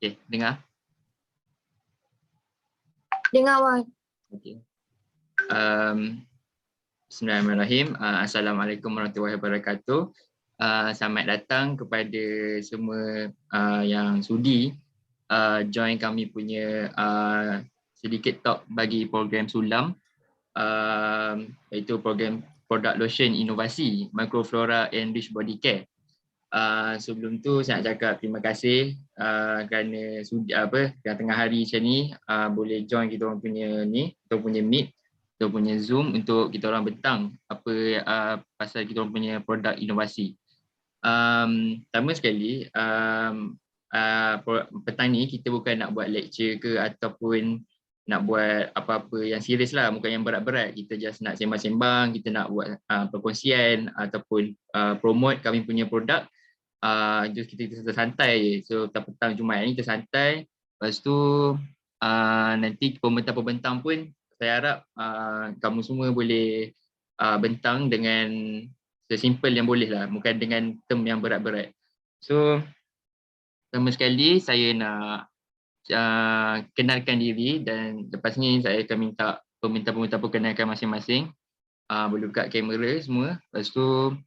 Okay, dengar? Dengar Wan. Okay. Bismillahirrahmanirrahim. Assalamualaikum warahmatullahi wabarakatuh. Selamat datang kepada semua yang sudi join kami punya sedikit talk bagi program Sulam, iaitu program Product Lotion Inovasi Microflora and Rich Body Care. Sebelum tu saya nak cakap terima kasih kerana tengah hari macam ni boleh join kita orang punya ni, kita punya meet, kita punya Zoom untuk kita orang bentang apa pasal kita orang punya produk inovasi. Pertama sekali petang ni kita bukan nak buat lecture ke ataupun nak buat apa-apa yang serius lah, bukan yang berat-berat. Kita just nak sembang-sembang, kita nak buat perkongsian ataupun promote kami punya produk. Just kita tersantai je. So petang Jumaat ni tersantai. Lepas tu nanti pembentang-pembentang pun saya harap kamu semua boleh bentang dengan sesimpel yang boleh lah, bukan dengan term yang berat-berat. So pertama sekali saya nak kenalkan diri dan lepas ni saya akan minta peminta-peminta perkenalkan masing-masing. Boleh buka kamera semua. Lepas tu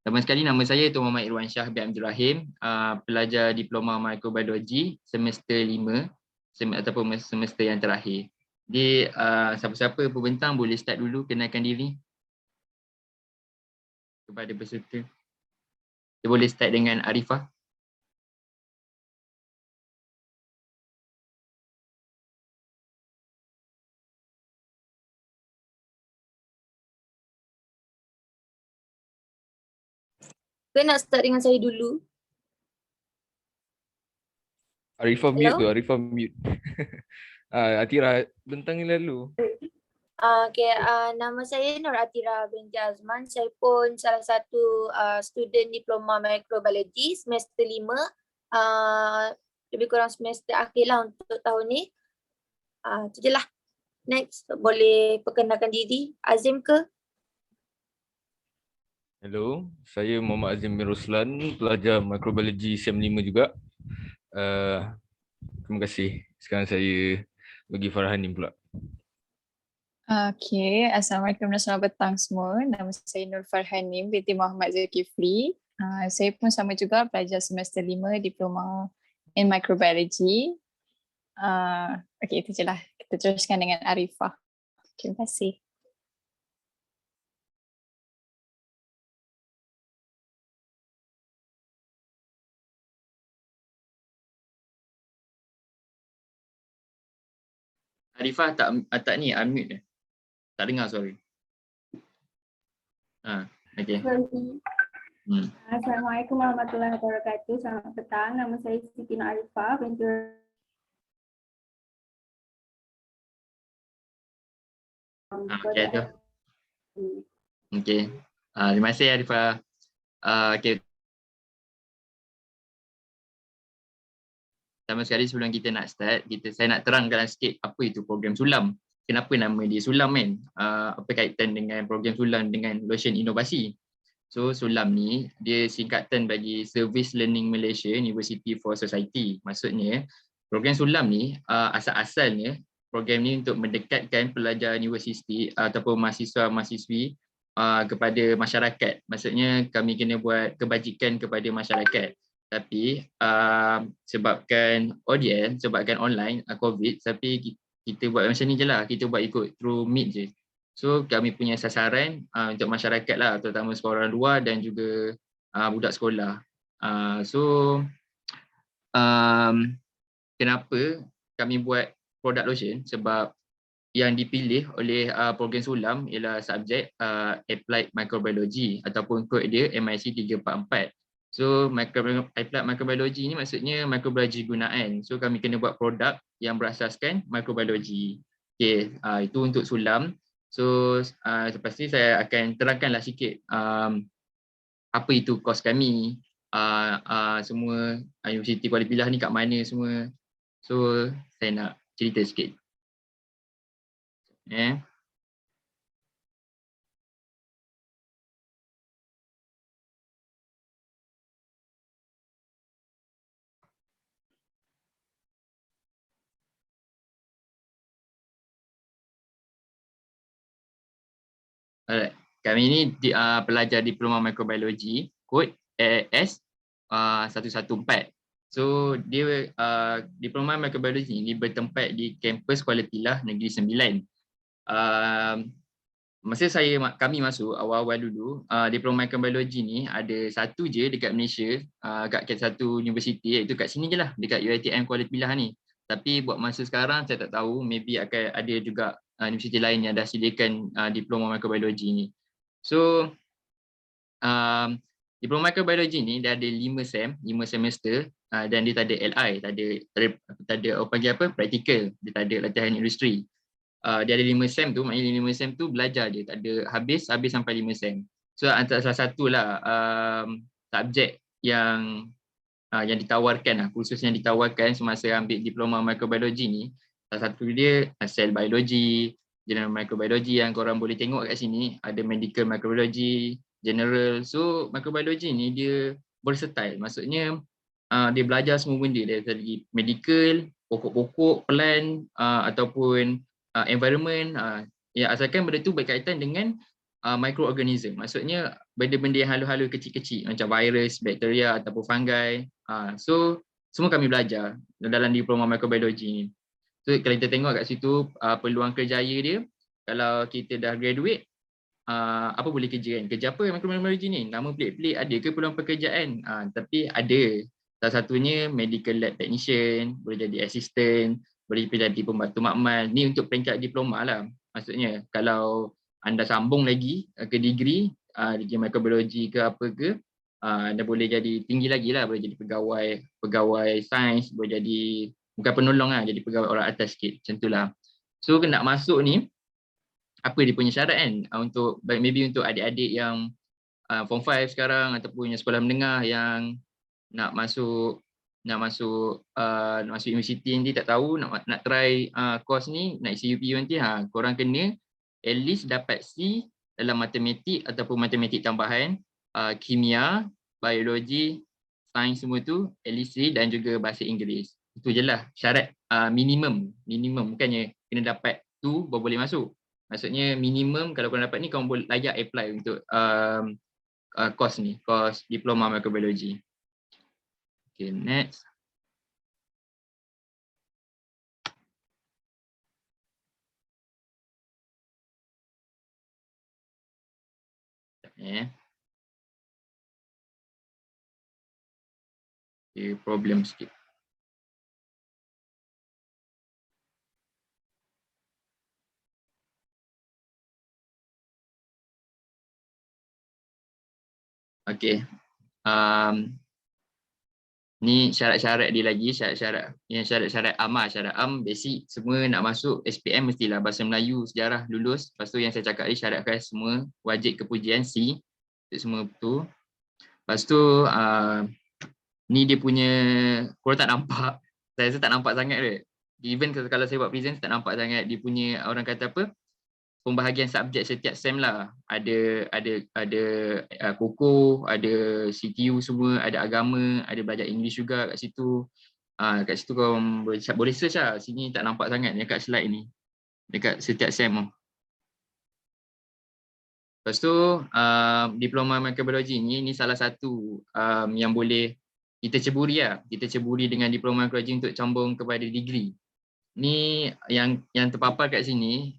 pertama sekali nama saya Tuan Muhammad Irwansyah bin Abdul Rahim, pelajar Diploma Microbiology semester 5 ataupun semester yang terakhir. Jadi siapa-siapa pembentang boleh start dulu kenalkan diri kepada peserta. Kita boleh start dengan Arifah. Ke nak start dengan saya dulu? Arifah mute tu, Arifah mute. Atira bentang ni lalu. Nama saya Nur Atira binti Azman. Saya pun salah satu student Diploma Microbiology semester 5. Lebih kurang semester akhir lah untuk tahun ni. Itu je lah. Next, boleh perkenalkan diri. Azim ke? Hello, saya Muhammad Azim bin Ruslan, pelajar Microbiology SEM 5 juga. Terima kasih. Sekarang saya bagi Farhanim pula. Okay, Assalamualaikum dan selamat petang semua. Nama saya Nur Farhanim binti Muhammad Zulkifli. Saya pun sama juga pelajar semester 5 Diploma in Microbiology. Okay, itu je lah. Kita teruskan dengan Arifah. Terima kasih. Arifah tak ni unmute dah. Tak dengar suara. Okay. Assalamualaikum warahmatullahi wabarakatuh. Selamat petang. Nama saya Siti Nur Arifah binti Okay. Terima kasih Arifah. Okay. Pertama sekali sebelum kita nak start, saya nak terangkan sikit apa itu program Sulam. Kenapa nama dia Sulam kan? Apa kaitan dengan program Sulam dengan lotion inovasi? So Sulam ni dia singkatan bagi Service Learning Malaysia University for Society. Maksudnya program Sulam ni asal-asalnya program ni untuk mendekatkan pelajar universiti ataupun mahasiswa-mahasiswi kepada masyarakat. Maksudnya kami kena buat kebajikan kepada masyarakat. Tapi sebabkan online COVID, tapi kita buat macam ni je lah, kita buat ikut through Meet je. So kami punya sasaran untuk masyarakat lah, terutama sekolah luar dan juga budak sekolah. Kenapa kami buat product lotion? Sebab yang dipilih oleh program Sulam ialah subjek Applied Microbiology ataupun kod dia MIC 344. So Applied Microbiology ni maksudnya microbiology gunaan. So kami kena buat produk yang berasaskan microbiology. Okay, itu untuk Sulam. So lepas ni saya akan terangkanlah sikit apa itu kos kami, semua Universiti Kuala Pilah ni kat mana semua. So saya nak cerita sikit. Alright. Kami ni pelajar diploma microbiology, kod AS 114. So dia diploma microbiology ni bertempat di kampus Kuala Pilah Negeri Sembilan. Masa kami masuk awal-awal dulu, diploma microbiology ni ada satu je dekat Malaysia, kat satu universiti, iaitu kat sini je lah, dekat UiTM Kuala Pilah ni. Tapi buat masa sekarang saya tak tahu, maybe akan ada juga universiti lain yang dah sediakan diploma microbiology ni. So diploma microbiology ni dia ada 5 semester, dan dia tak ada LI, tak ada apa panggil apa, practical, dia tak ada latihan industri. Dia ada 5 sem tu, maknanya 5 sem tu belajar dia, tak ada habis sampai 5 sem. So antara salah satulah subjek yang ditawarkan, kursus yang ditawarkan semasa ambil diploma microbiology ni, salah satu dia cell biology, general microbiology yang korang boleh tengok kat sini, ada medical microbiology, general. So microbiology ni dia versatile, maksudnya dia belajar semua benda dari medical, pokok-pokok, plant, ataupun environment, ya asalkan benda tu berkaitan dengan microorganism. Maksudnya benda-benda yang halu-halu kecil-kecil macam virus, bakteria ataupun fungi. So semua kami belajar dalam diploma microbiology ni. So kalau kita tengok kat situ peluang kerjaya dia, kalau kita dah graduate, apa boleh kerja kan? Kerja apa microbiology ni? Nama pelik-pelik, ada ke peluang pekerjaan? Tapi ada. Salah satunya medical lab technician, boleh jadi assistant, boleh jadi pembantu makmal. Ni untuk peringkat diploma lah. Maksudnya kalau anda sambung lagi ke degree, degree microbiology ke apa ke, anda boleh jadi tinggi lagi lah, boleh jadi pegawai sains, boleh jadi bukan penolong lah, jadi pegawai orang atas sikit, macam tu lah. So nak masuk ni, apa dia punya syarat kan, untuk maybe untuk adik-adik yang form 5 sekarang ataupun yang sekolah menengah yang nak masuk universiti nanti, tak tahu nak try course ni, nak isi UPU nanti, korang kena at least dapat C dalam matematik ataupun matematik tambahan, kimia, biologi, sains semua tu at least C, dan juga bahasa Inggeris. Itu je lah syarat minimum, bukannya kena dapat tu baru boleh masuk. Maksudnya minimum kalau korang dapat ni, korang boleh layak apply untuk course ni, course diploma microbiology. Okay, next. Okay, problem sikit. Okay. Ni syarat-syarat dia lagi, syarat-syarat am basic, semua nak masuk SPM mestilah bahasa Melayu, sejarah lulus. Lepas tu yang saya cakap ni syarat khas semua wajib kepujian C, itu semua betul. Lepas tu ni dia punya, korang tak nampak, saya rasa tak nampak sangat dia. Even kalau saya buat present tak nampak sangat dia punya, orang kata apa, pembahagian subjek setiap sem lah. Ada Koko, ada CTU semua, ada agama, ada belajar English juga kat situ. Kat situ kau boleh search lah. Sini tak nampak sangat dekat slide ni, dekat setiap sem. Lepas tu diploma microbiology ni salah satu yang boleh kita ceburi lah. Kita ceburi dengan diploma microbiology untuk sambung kepada degree. Ni yang terpapar kat sini,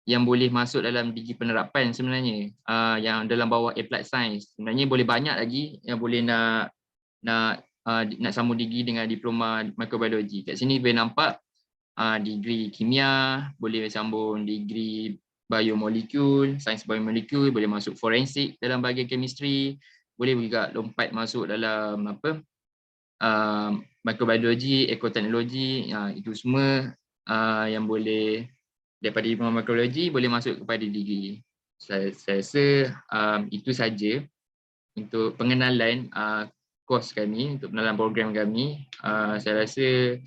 yang boleh masuk dalam degree penerapan sebenarnya, yang dalam bawah applied science. Sebenarnya boleh banyak lagi yang boleh nak sambung degree dengan diploma microbiology. Kat sini boleh nampak degree kimia, boleh sambung degree biomolekul, sains biomolekul, boleh masuk forensik dalam bahagian chemistry, boleh juga lompat masuk dalam microbiology, ekoteknologi, itu semua yang boleh daripada diploma microbiology boleh masuk kepada degree. Saya rasa itu saja untuk pengenalan kos kami, untuk pengenalan program kami. Saya rasa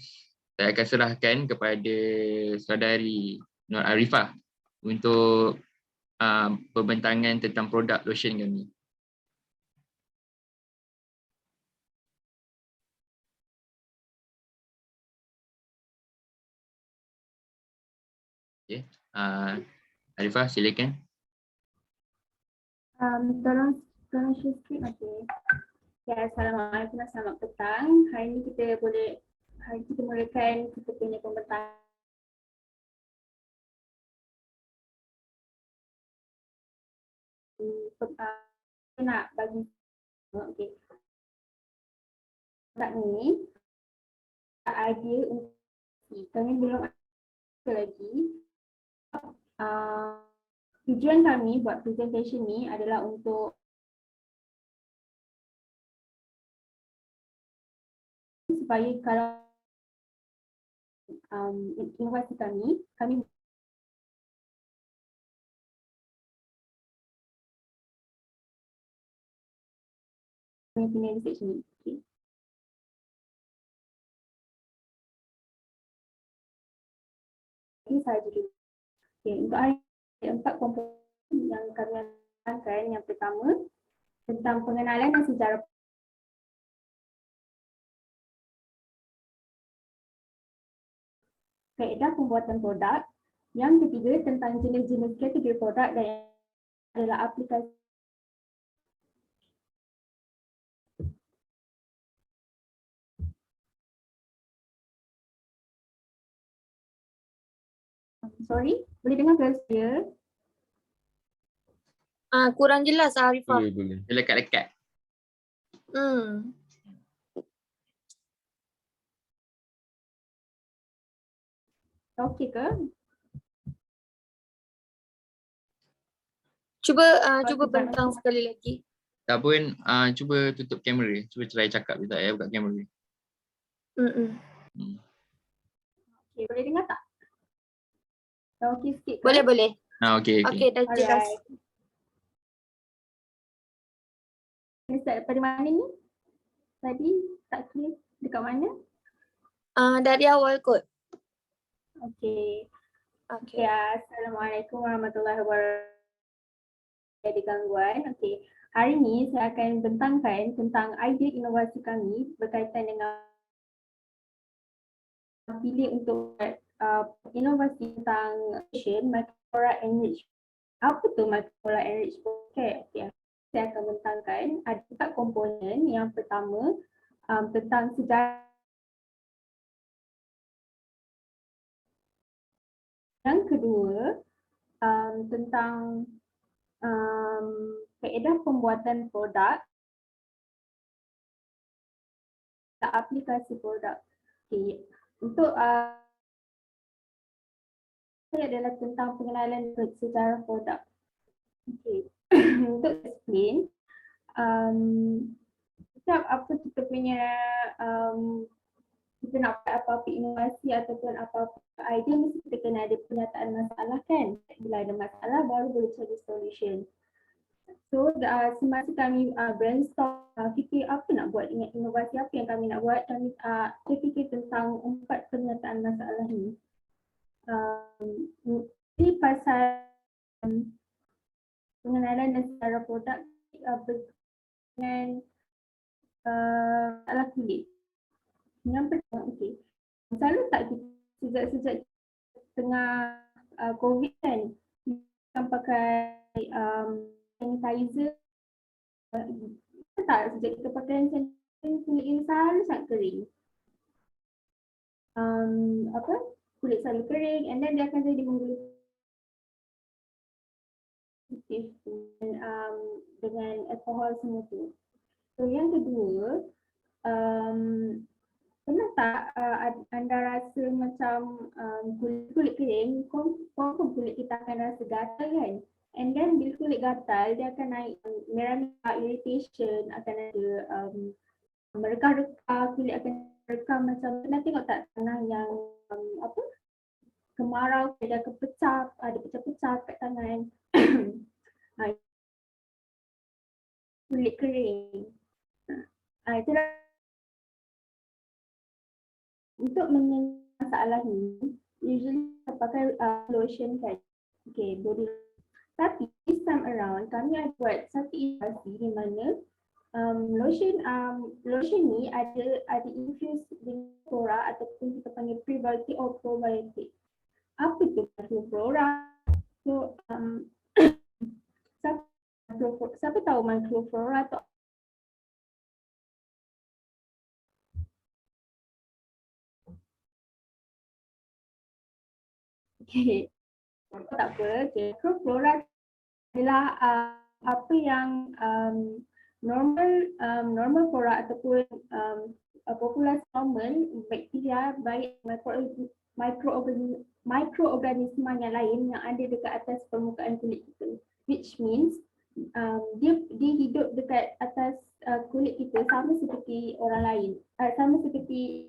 saya akan serahkan kepada saudari Nur Arifah untuk pembentangan tentang produk lotion kami. Okay. Arifah, silakan. Tolong share screen. Okay. Ya, Assalamualaikum dan selamat petang. Hari ini kita mulakan kita punya pembentang. Nak bagi okey. Tak ni idea untuk kami belum ada lagi. Tujuan kami buat presentation ni adalah untuk supaya kalau inovasi kami punya research ni. Okay. Ini sahaja dulu. Okay, untuk hari ini 4 komponen yang kami akan. Yang pertama tentang pengenalan dan sejarah kaedah pembuatan produk. Yang ketiga tentang jenis-jenis kategori produk dan yang adalah aplikasi. Sorry, boleh dengar ke saya? Kurang jelas Arifah. Boleh. Dia lekat-lekat. Okey ke? Cuba bentang sekali lagi. Tak pun, cuba tutup kamera. Cuba try cakap je tak ya, buka kamera. Okey, boleh dengar tak? Dah okey sikit ke? Boleh. Okey. Okey, dah jelas. Alright. Kita start daripada mana ni? Tadi tak clear dekat mana? Dari awal kot. Okey. Okey. Ya, Assalamualaikum warahmatullahi wabarakatuh. Ada gangguan. Okey. Hari ni saya akan bentangkan tentang idea inovasi kami berkaitan dengan pilih untuk inovasi tentang microflora enriched. Apa tu microflora enriched? Okay. Saya akan bentangkan ada 4 komponen. Yang pertama tentang sejarah. Yang kedua tentang kaedah pembuatan produk, aplikasi produk. Okay. Untuk ini adalah tentang pengenalan sejarah produk. Okay. Untuk explain, setiap apa kita punya kita nak buat apa-apa inovasi ataupun apa-apa idea, mesti kita kena ada penyataan masalah kan. Bila ada masalah baru boleh cari solution. So semasa kami brainstorm, fikir apa nak buat, inovasi apa yang kami nak buat, kami fikir tentang 4 penyataan masalah ni. Ini pasal pengenalan dan sejarah produk dengan masalah kulit. Yang pertama, okey. Selalu tak kita sejak tengah COVID kan, kita pakai sanitizer. Tak, sejak kita pakai sanitizer, kulit ini selalu sangat kering. Kulit selalu kering and then dia akan jadi menggulung dengan alkohol semua tu. So yang kedua, pernah tak anda rasa macam kulit kering, confirm kulit kita akan rasa gatal kan? And then bila kulit gatal, dia akan naik merah-merah, irritation, akan ada merekah-rekah, kulit akan rekah macam, pernah tengok tak tangan yang kemarau, dia akan pecah, ada pecah-pecah kat tangan. Kulit kering. Itulah. Untuk mengenai masalah ni, usually kita pakai lotion kan. Okay, body. Tapi this time around, kami ada buat satu inovasi di mana lotion ni ada infused dengan flora ataupun kita panggil prebiotic or probiotic. Apa tu flora? So siapa tahu microflora atau okay. Tak apa, okay. Microflora adalah apa yang normal flora ataupun populasi normal bakteria baik mikroorganisma yang lain yang ada dekat atas permukaan kulit kita, which means dia hidup dekat atas kulit kita sama seperti orang lain, sama seperti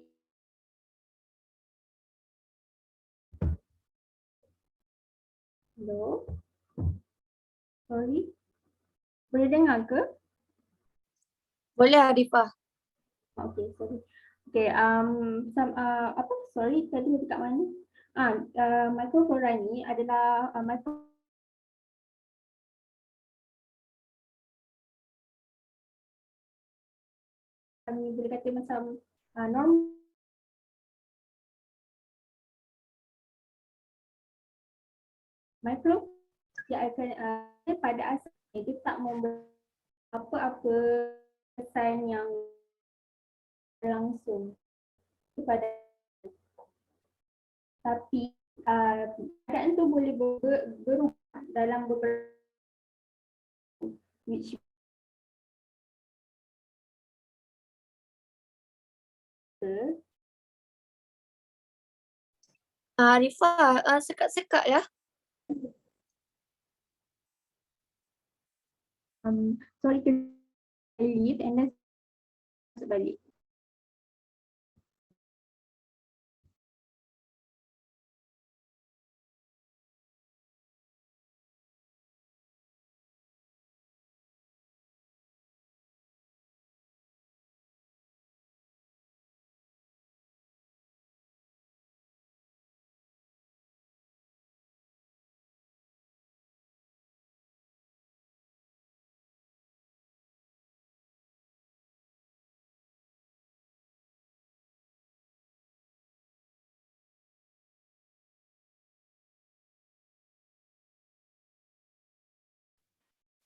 hello, sorry, boleh dengar ke? Boleh Arifah. Okay, sorry. Okay, apa? Sorry, tadi dekat mana? Microflora ni adalah kami boleh kata macam normal micro, dia akan pada asalnya dia tak memberi apa-apa kesan yang langsung kepada, tapi keadaan tu boleh berubah dalam beberapa, which Arifah, sekat-sekat ya. sorry, can I leave and then balik.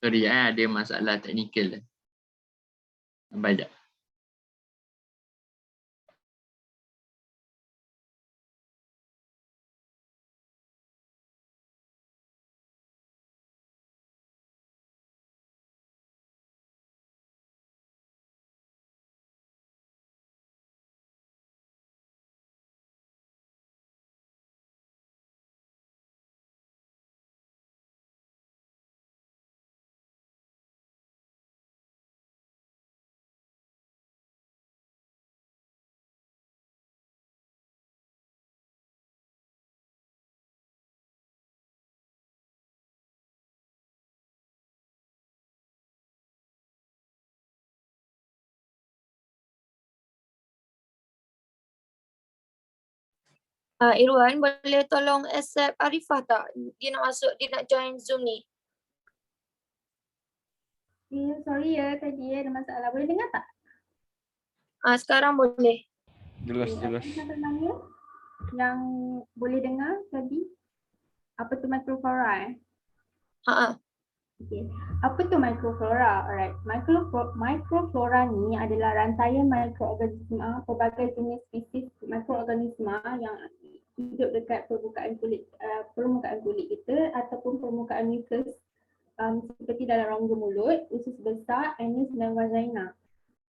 Sorry, ada masalah teknikal. Banyak. Irwan, boleh tolong accept Arifah tak? Dia nak masuk, dia nak join Zoom ni. Sorry ya, tadi ada masalah. Boleh dengar tak? Sekarang boleh. Jelas. Apa namanya? Yang boleh dengar tadi? Apa tu microflora? Okay. Apa tu microflora? Alright. Microflora ni adalah rantaian mikroorganisma, pelbagai jenis spesies mikroorganisma yang hidup dekat permukaan kulit kita ataupun permukaan mucus, seperti dalam rongga mulut, usus besar, anus dan vagina.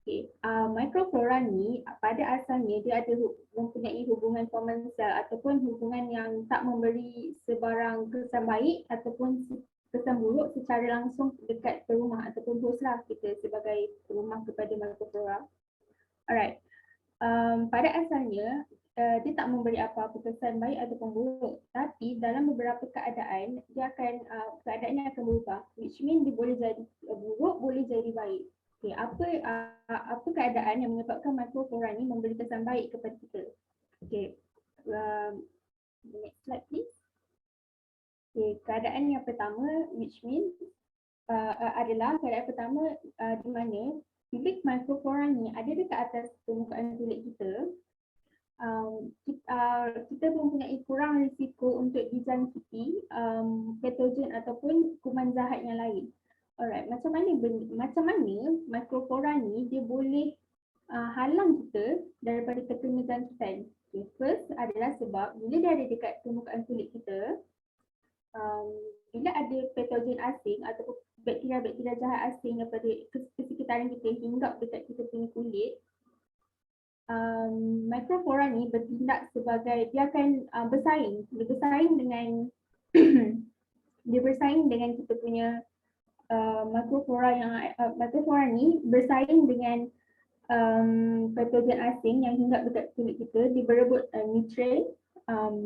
Okay. Microflora ni pada asalnya dia ada mempunyai hubungan komensal ataupun hubungan yang tak memberi sebarang kesan baik ataupun kesan buruk secara langsung dekat perumah ataupun host lah kita sebagai perumah kepada microflora. Alright. Pada asalnya dia tak memberi apa-apa kesan baik ataupun buruk, tapi dalam beberapa keadaan dia akan keadaannya akan berubah, which mean dia boleh jadi buruk, boleh jadi baik. Okay, apa keadaan yang menyebabkan microflora ni memberi kesan baik kepada kita? Okay, next slide please. Okay, keadaan yang pertama, which means adalah keadaan pertama di mana bibit microflora ni ada dekat atas permukaan kulit kita. Kita mempunyai kurang risiko untuk dijangkiti patogen ataupun kuman jahat yang lain. Alright, macam mana microflora ni dia boleh halang kita daripada terkena jangkitan. Okay, first adalah sebab bila dia ada dekat permukaan kulit kita, bila ada patogen asing ataupun bakteria-bakteria jahat asing daripada kesekitaran kita hinggap dekat kita punya kulit, microflora ni bertindak sebagai, dia akan bersaing dengan dia bersaing dengan kita punya microflora ni bersaing dengan patogen asing yang hinggap dekat kulit kita. Dia berebut nutrien,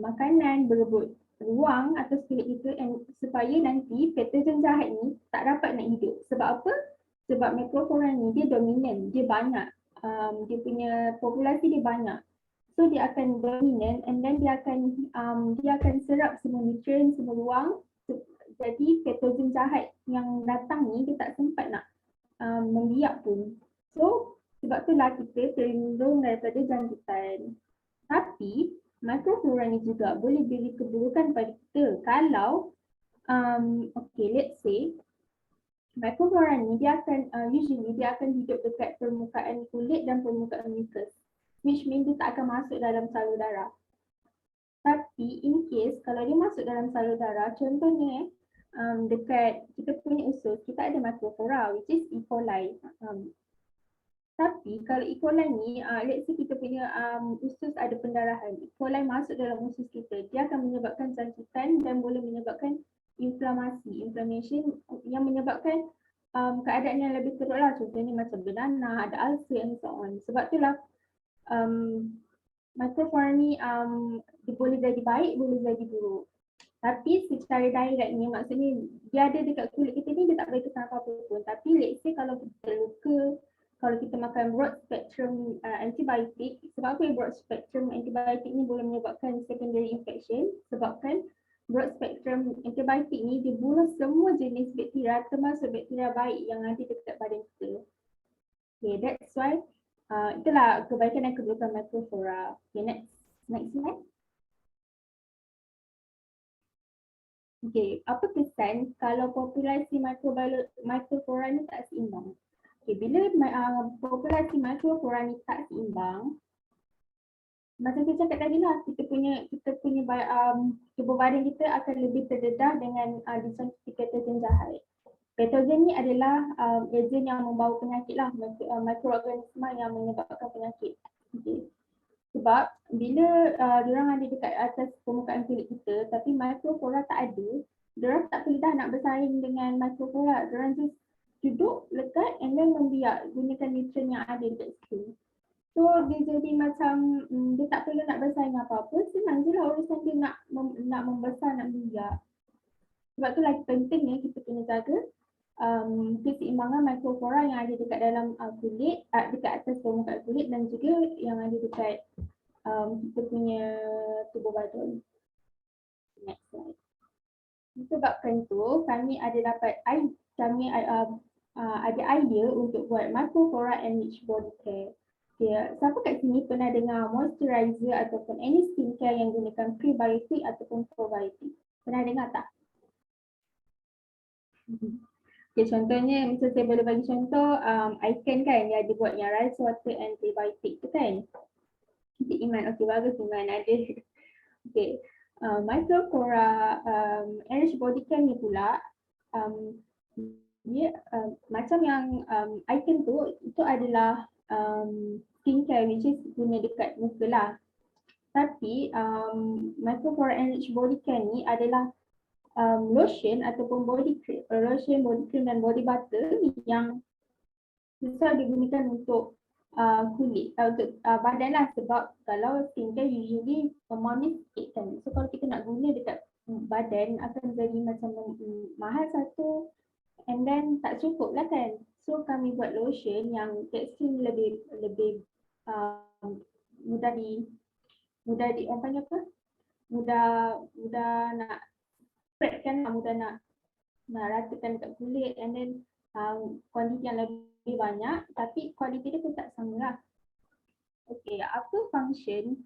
makanan, berebut ruang atas kulit kita, supaya nanti patogen jahat ni tak dapat nak hidup. Sebab apa? Sebab microflora ni dia dominan, dia banyak, dia punya populasi dia banyak. So dia akan dominan and then dia akan serap semua nutrien, semua ruang. Jadi patogen jahat yang datang ni dia tak sempat nak membiak pun. So sebab itulah kita terlindung daripada jangkitan. Tapi microflora ni juga boleh beri keburukan pada kita kalau let's say microflora ni dia akan usually dia akan hidup dekat permukaan kulit dan permukaan mucus, which means dia tak akan masuk dalam salur darah. Tapi in case kalau dia masuk dalam salur darah, contohnya dekat kita punya usus, kita ada microflora which is E. coli. Tapi kalau E. coli ni, let's say kita punya usus ada pendarahan, E. coli masuk dalam usus kita, dia akan menyebabkan jangkitan dan boleh menyebabkan inflammation yang menyebabkan keadaan yang lebih teruk lah. Contohnya macam bernanah, ada ulcer and so on. Sebab itulah microflora ni dia boleh jadi baik, boleh jadi buruk. Tapi secara direct ni, maksudnya dia ada dekat kulit kita ni, dia tak boleh kesan apa-apa pun. Tapi let's say kalau kita terluka, kalau kita makan broad spectrum antibiotik, sebab apa broad spectrum antibiotik ni boleh menyebabkan secondary infection? Sebabkan broad spectrum antibiotik ni dia bunuh semua jenis bakteria, termasuk bakteria baik yang ada dekat badan kita. Okay, that's why itulah kebaikan dan keburukan microflora. Okay, next slide. Okay, apa kesan kalau populasi microflora ni tak seimbang? Okay, bila populasi microflora ni tak seimbang, macam saya cakap tadi lah, kita punya tubuh badan kita akan lebih terdedah dengan dijangkiti patogen jahat. Patogen ni adalah agen yang membawa penyakit lah, mikroorganisma yang menyebabkan penyakit. Okay. Sebab bila diorang ada dekat atas permukaan kulit kita tapi microflora tak ada, diorang tak boleh dah nak bersaing dengan microflora. Diorang just duduk, lekat and then membiak, gunakan nutrien yang ada dekat skin. So dia jadi macam dia tak perlu nak bersaing apa-apa, senang je lah urusan dia nak membesar, nak membiak. Sebab itulah pentingnya kita kena jaga keseimbangan microflora yang ada dekat dalam kulit, dekat atas permukaan kulit dan juga yang ada dekat kita punya tubuh badan. Next slide. Sebabkan tu kami ada ada idea untuk buat microflora enriched body care. Okay, siapa kat sini pernah dengar moisturizer ataupun any skincare yang gunakan prebiotic ataupun probiotic? Pernah dengar tak? Okay, contohnya macam saya boleh bagi contoh Icon kan, dia ada buat yang rice water and prebiotic tu kan. Cik Iman, okay bagus Iman ada. Okay, microflora enriched body care ni pula dia macam yang Icon tu, itu adalah skincare which is guna dekat muka lah. Tapi microflora enriched body care ni adalah lotion ataupun body cream, dan body butter yang bisa digunakan untuk kulit, untuk badan lah. Sebab kalau skincare usually amount sikit kan. So kalau kita nak guna dekat badan akan jadi macam mahal satu and then tak cukup lah kan. So kami buat lotion yang tekstur lebih mudah orang panggil apa? Mudah nak spread kan, mudah nak ratakan dekat kulit and then kuantiti yang lebih banyak tapi kualiti dia pun tak sama lah. Okay, apa function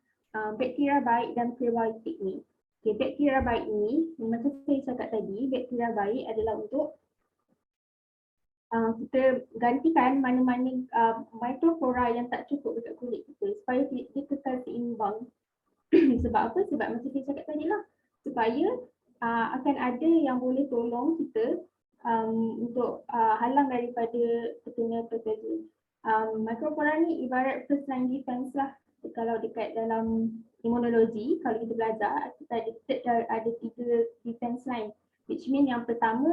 bakteria baik dan prebiotik ni? Okay, bakteria baik ni macam saya cakap tadi, bakteria baik adalah untuk kita gantikan mana-mana microflora yang tak cukup dekat kulit kita supaya dia kekal seimbang. Sebab apa? Sebab macam saya cakap tadi lah, supaya akan ada yang boleh tolong kita untuk halang daripada terkena pathogen. Microflora ni ibarat first line defense lah. Kalau dekat dalam imunologi, kalau kita belajar, kita ada 3 defense line. Which mean yang pertama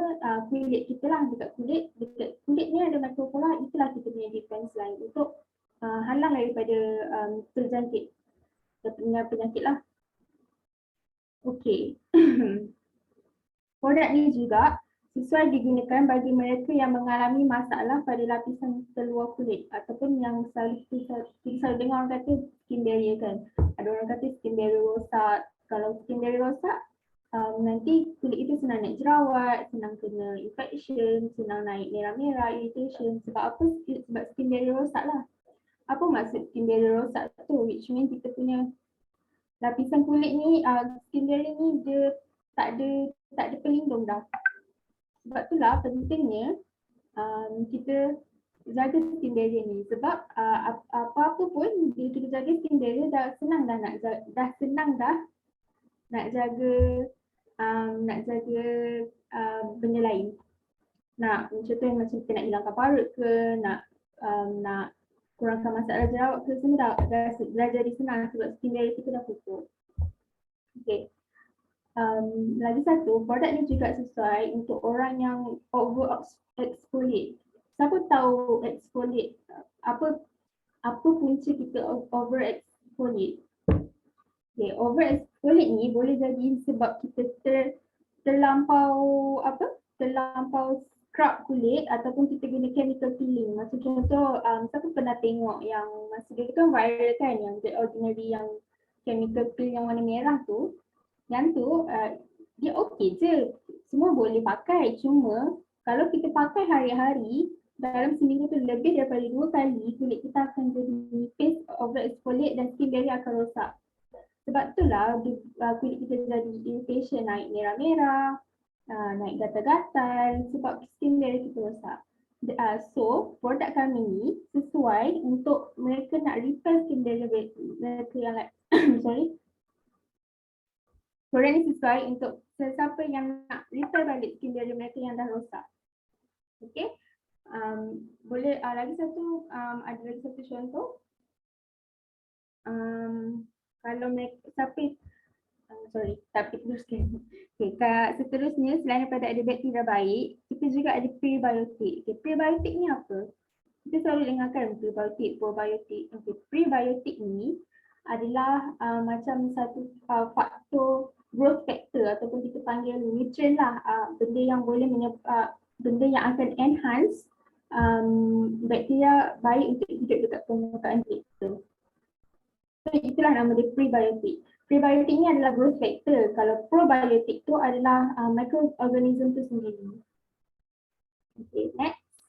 kulit kita lah, dekat kulit ni ada microflora, itulah kita punya defense line untuk halang daripada terjangkit penyakit lah. Okey. Produk ni juga sesuai digunakan bagi mereka yang mengalami masalah pada lapisan terluar kulit ataupun yang kita selalu dengar orang kata skin barrier kan. Ada orang kata skin barrier rosak. Kalau skin barrier rosak, nanti kulit itu senang naik jerawat, senang kena infection, senang naik merah-merah, irritation. Sebab apa? Sebab skin barrier rosak lah. Apa maksud skin barrier rosak tu? Which means kita punya lapisan kulit ni, skin barrier ni dia tak ada pelindung dah. Sebab itulah pentingnya kita jaga skin barrier ni. Sebab apa-apa pun bila kita jaga skin barrier dah senang nak jaga benda lain. Contohnya macam kita nak hilangkan parut ke, nak kurangkan masalah jerawat ke, semua dah jadi senang sebab skin barrier kita dah kukuh. Okay. Lagi satu, produk ni juga sesuai untuk orang yang over exfoliate. Siapa tahu exfoliate? Apa punca kita over exfoliate? Okay, over exfoliate ni boleh jadi sebab kita terlampau scrub kulit ataupun kita guna chemical peeling. Macam contoh, siapa pernah tengok yang masa dulu kan viral kan, yang The Ordinary yang chemical peel yang warna merah tu. Yang tu dia okey je, semua boleh pakai. Cuma kalau kita pakai hari-hari, dalam seminggu tu lebih daripada 2 kali, kulit kita akan jadi nipis, over exfoliate dan skin barrier akan rosak. Sebab itulah kulit kita jadi irritation, naik merah-merah, naik gatal-gatal sebab skin barrier kita rosak. So produk kami ni sesuai untuk mereka nak repair skin barrier mereka yang produk ni sesuai untuk sesiapa yang nak repair balik skin barrier mereka yang dah rosak. Okay. Boleh lagi satu, ada lagi satu contoh. Kalau mereka tapi teruskan. Okay, seterusnya selain daripada ada bakteria baik, kita juga ada prebiotik. Okay, prebiotik ni apa? Kita selalu dengarkan prebiotik, probiotik. Okay, prebiotik ni adalah macam satu faktor growth factor ataupun kita panggil nutrient lah, benda yang boleh benda yang akan enhance bakteria baik untuk hidup dekat permukaan kita. So itulah nama dia prebiotik. Prebiotik ni adalah growth factor. Kalau probiotik tu adalah microorganism tu sendiri. Okay, next.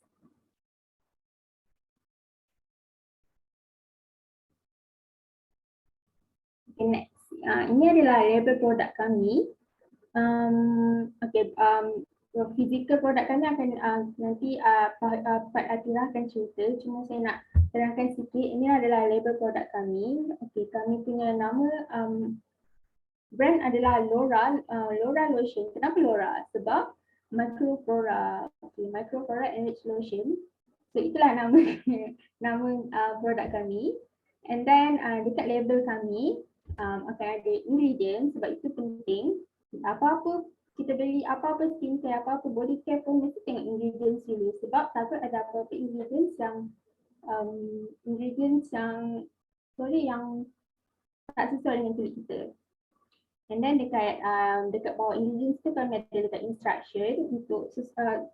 Okay, next. Ini adalah label produk kami. Physical produk kami akan nanti Pak Atira akan cerita. Cuma saya nak terangkan sikit. Ini adalah label produk kami. Okay, kami punya nama brand adalah Lora Lotion. Kenapa Lora? Sebab microflora. Okay, microflora enriched lotion. So itulah nama produk kami. And then dekat label kami akan ada ingredient sebab itu penting. Apa-apa kita beli, apa-apa skincare, apa-apa body care pun mesti tengok ingredients dulu sebab takut ada apa-apa ingredients yang tak sesuai dengan kulit kita. And then dekat bawah ingredients tu kami ada dekat instruction untuk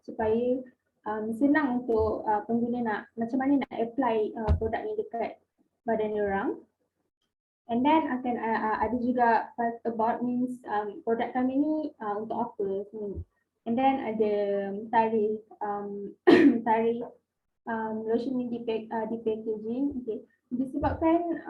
supaya senang untuk pengguna macam mana nak apply produk ni dekat badan orang. And then akan ada juga about means produk kami ni untuk apa. And then ada tarikh lotion ni di packaging. Okay. Disebabkan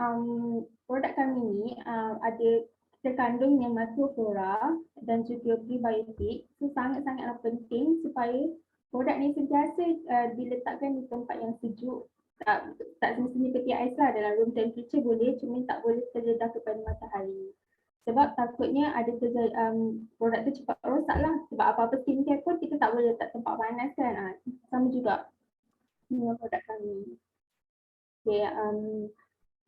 produk kami ni ada terkandung yang microflora dan juga prebiotik, so sangat-sangatlah penting supaya Produk ni sentiasa diletakkan di tempat yang sejuk. Tak semestinya peti ais lah, dalam room temperature boleh, cuma tak boleh terdedah kepada matahari. Sebab takutnya ada produk tu cepat rosak lah. Sebab apa-apa skincare pun kita tak boleh letak tempat panas kan. Sama juga dengan produk kami. Okay,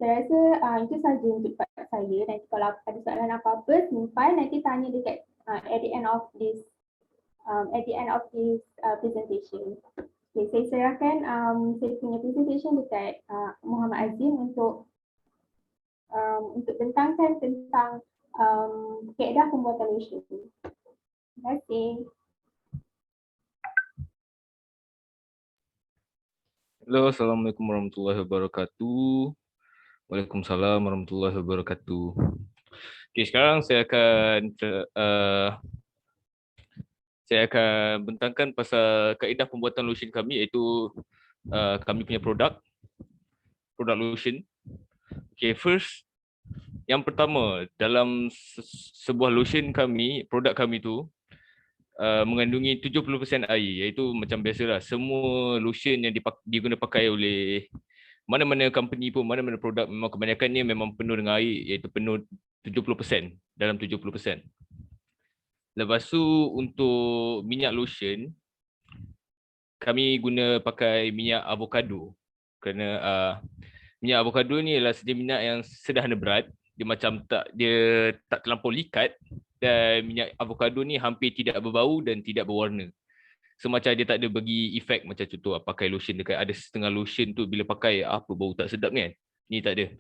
saya rasa itu sahaja untuk part saya. Nanti kalau ada soalan apa-apa, simpan, nanti tanya dekat at the end of this presentation. Okay, saya serahkan saya punya presentation dekat Muhammad Azim untuk bentangkan tentang kaedah pembuatan lotion. Terima kasih. Halo, Assalamualaikum warahmatullahi wabarakatuh. Waalaikumsalam warahmatullahi wabarakatuh. Okay, sekarang saya akan bentangkan pasal kaedah pembuatan lotion kami, iaitu kami punya produk lotion. Okay, first, yang pertama, dalam sebuah lotion kami, produk kami tu mengandungi 70% air, iaitu macam biasalah semua lotion yang diguna pakai oleh mana-mana company pun, mana-mana produk, memang kebanyakannya memang penuh dengan air, iaitu penuh 70%, dalam 70%. Lepas tu untuk minyak lotion, kami guna pakai minyak avocado, kerana minyak avocado ni adalah sejenis minyak yang sederhana berat, dia tak terlampau likat, dan minyak avocado ni hampir tidak berbau dan tidak berwarna. So macam dia tak ada bagi efek macam contoh pakai lotion dekat, ada setengah lotion tu bila pakai apa bau tak sedap ni kan. Ni tak ada.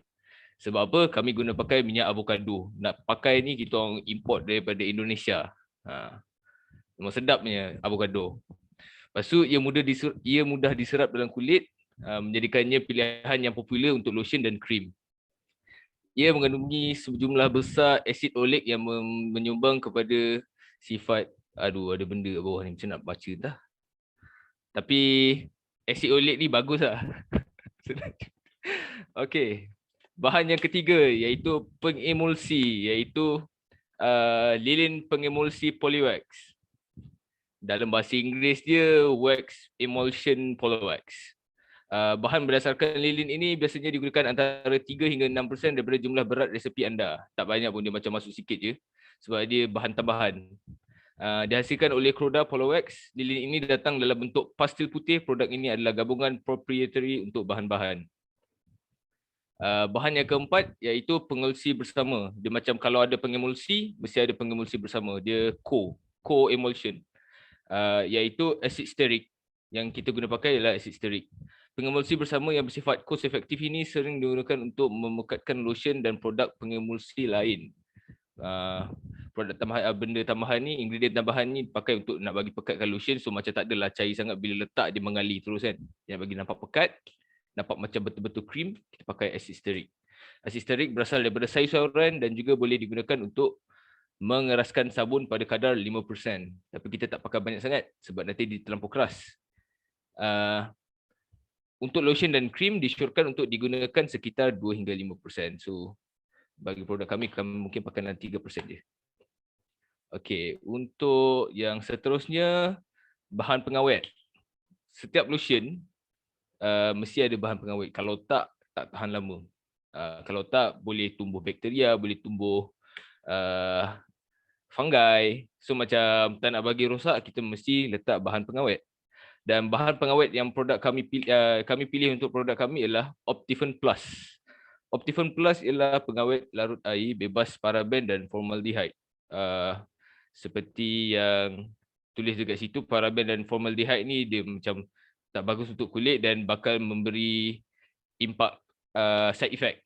Sebab apa? Kami guna pakai minyak avocado. Nak pakai ni kita orang import daripada Indonesia. Memang sedapnya avocado. Lepas tu ia mudah diserap dalam kulit, menjadikannya pilihan yang popular untuk lotion dan krim. Ia mengandungi sejumlah besar asid oleic yang menyumbang kepada sifat, aduh ada benda kat bawah ni macam nak baca dah. Tapi asid oleic ni bagus lah. Okey. Bahan yang ketiga iaitu pengemulsi, iaitu lilin pengemulsi polywax. Dalam bahasa Inggeris dia wax emulsion polywax. Bahan berdasarkan lilin ini biasanya digunakan antara 3 hingga 6% daripada jumlah berat resepi anda. Tak banyak pun, dia macam masuk sikit je sebab dia bahan tambahan. Dihasilkan oleh Croda Polywax. Lilin ini datang dalam bentuk pastil putih. Produk ini adalah gabungan proprietary untuk bahan-bahan. Bahan yang keempat iaitu pengemulsi bersama. Dia macam kalau ada pengemulsi, mesti ada pengemulsi bersama. Dia co-emulsion. Iaitu acid stearic. Yang kita guna pakai ialah acid stearic. Pengemulsi bersama yang bersifat cost efektif ini sering digunakan untuk memekatkan lotion dan produk pengemulsi lain. Produk tambahan, benda tambahan ni, ingredient tambahan ni pakai untuk nak bagi pekatkan lotion, so macam tak adalah cair sangat, bila letak dia mengalir terus kan. Yang bagi nampak pekat, nampak macam betul-betul krim, kita pakai acid stearic. Acid stearic berasal daripada sayur-sayuran dan juga boleh digunakan untuk mengeraskan sabun pada kadar 5%. Tapi kita tak pakai banyak sangat sebab nanti dia terlampau keras. Untuk lotion dan krim disyorkan untuk digunakan sekitar 2 hingga 5%. So bagi produk kami mungkin pakai 3% je. Okey, untuk yang seterusnya, bahan pengawet. Setiap lotion mesti ada bahan pengawet. Kalau tak tahan lama. Kalau tak, boleh tumbuh bakteria, boleh tumbuh fungi. So macam tak nak bagi rosak, kita mesti letak bahan pengawet. Dan bahan pengawet yang produk kami pilih untuk produk kami ialah Optifern Plus. Optifern Plus ialah pengawet larut air bebas paraben dan formaldehyde. Seperti yang tulis dekat situ, paraben dan formaldehyde ni dia macam tak bagus untuk kulit dan bakal memberi impak side effect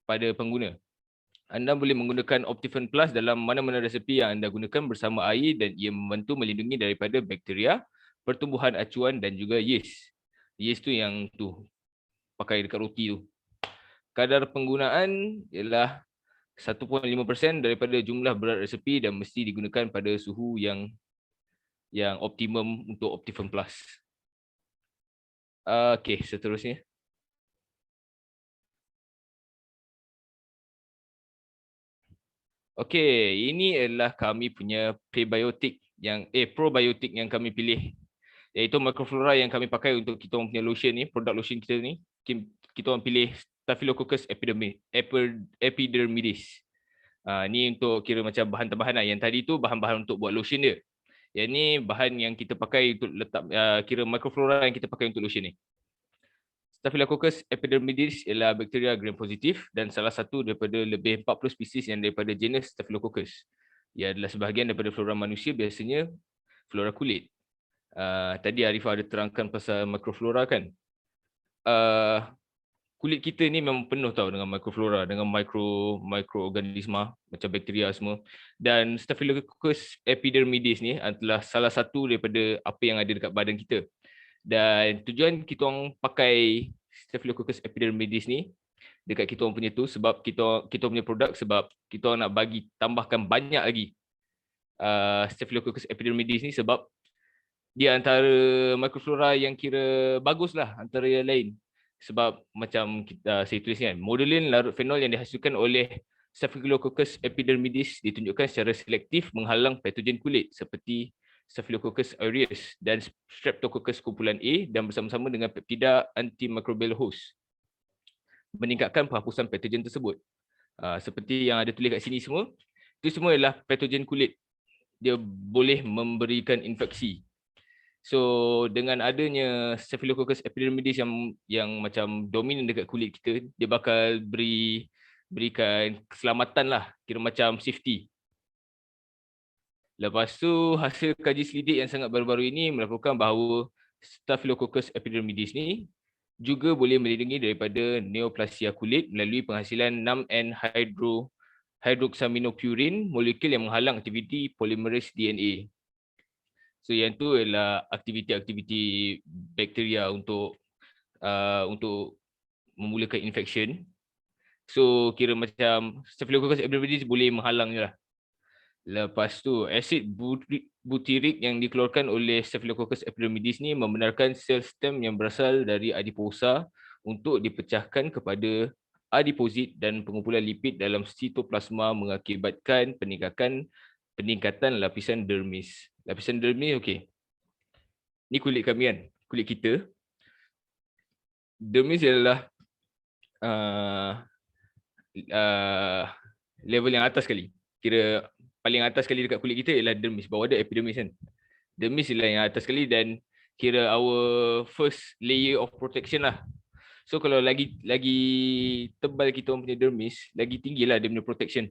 pada pengguna. Anda boleh menggunakan Optifern Plus dalam mana-mana resepi yang anda gunakan bersama air, dan ia membantu melindungi daripada bakteria, pertumbuhan acuan dan juga yeast. Yeast tu yang tu pakai dekat roti tu. Kadar penggunaan ialah 1.5% daripada jumlah berat resepi dan mesti digunakan pada suhu yang optimum untuk Optifern Plus. Okey, seterusnya. Okey, ini adalah kami punya probiotik yang kami pilih. iaitu microflora yang kami pakai untuk kita orang punya lotion ni, produk lotion kita ni. Kita orang pilih Staphylococcus epidermidis. Ni untuk kira macam bahan tambahan lah. Yang tadi tu bahan-bahan untuk buat lotion dia. Yang ni bahan yang kita pakai untuk letak kira microflora yang kita pakai untuk lotion ni. Staphylococcus epidermidis ialah bakteria gram positif dan salah satu daripada lebih 40 spesies yang daripada genus Staphylococcus. Ia adalah sebahagian daripada flora manusia, biasanya flora kulit. Tadi Arifah ada terangkan pasal microflora kan. Kulit kita ni memang penuh tau dengan microflora, dengan mikroorganisma macam bakteria semua. Dan Staphylococcus epidermidis ni adalah salah satu daripada apa yang ada dekat badan kita. Dan tujuan kita orang pakai Staphylococcus epidermidis ni dekat kita orang punya tu sebab kita punya produk, sebab kita orang nak bagi tambahkan banyak lagi Staphylococcus epidermidis ni, sebab dia antara microflora yang kira bagus lah antara yang lain. Sebab macam saya tulis kan, modelin larut fenol yang dihasilkan oleh Staphylococcus epidermidis ditunjukkan secara selektif menghalang patogen kulit seperti Staphylococcus aureus dan Streptococcus kumpulan A dan bersama-sama dengan peptida antimicrobial host meningkatkan penghapusan patogen tersebut. Seperti yang ada tulis kat sini semua, itu semua ialah patogen kulit. Dia boleh memberikan infeksi. So dengan adanya Staphylococcus epidermidis yang macam dominan dekat kulit kita, dia bakal berikan keselamatan lah, kira macam safety. Lepas tu hasil kaji selidik yang sangat baru-baru ini melaporkan bahawa Staphylococcus epidermidis ni juga boleh melindungi daripada neoplasia kulit melalui penghasilan 6N hydroxaminopurin, molekul yang menghalang aktiviti polimerase DNA. So yang tu adalah aktiviti-aktiviti bakteria untuk memulakan infection. So kira macam Staphylococcus epidermidis boleh menghalang je lah. Lepas tu asid butyric yang dikeluarkan oleh Staphylococcus epidermidis ni membenarkan sel stem yang berasal dari adiposa untuk dipecahkan kepada adiposit dan pengumpulan lipid dalam sitoplasma mengakibatkan peningkatan lapisan dermis. Lapisan dermis, okey. Ni kulit kami kan, kulit kita. Dermis adalah level yang atas sekali. Kira paling atas sekali dekat kulit kita ialah dermis. Bawah ada epidermis kan. Dermis ialah yang atas sekali dan kira our first layer of protection lah. So kalau lagi tebal kita orang punya dermis, lagi tinggilah dia punya protection.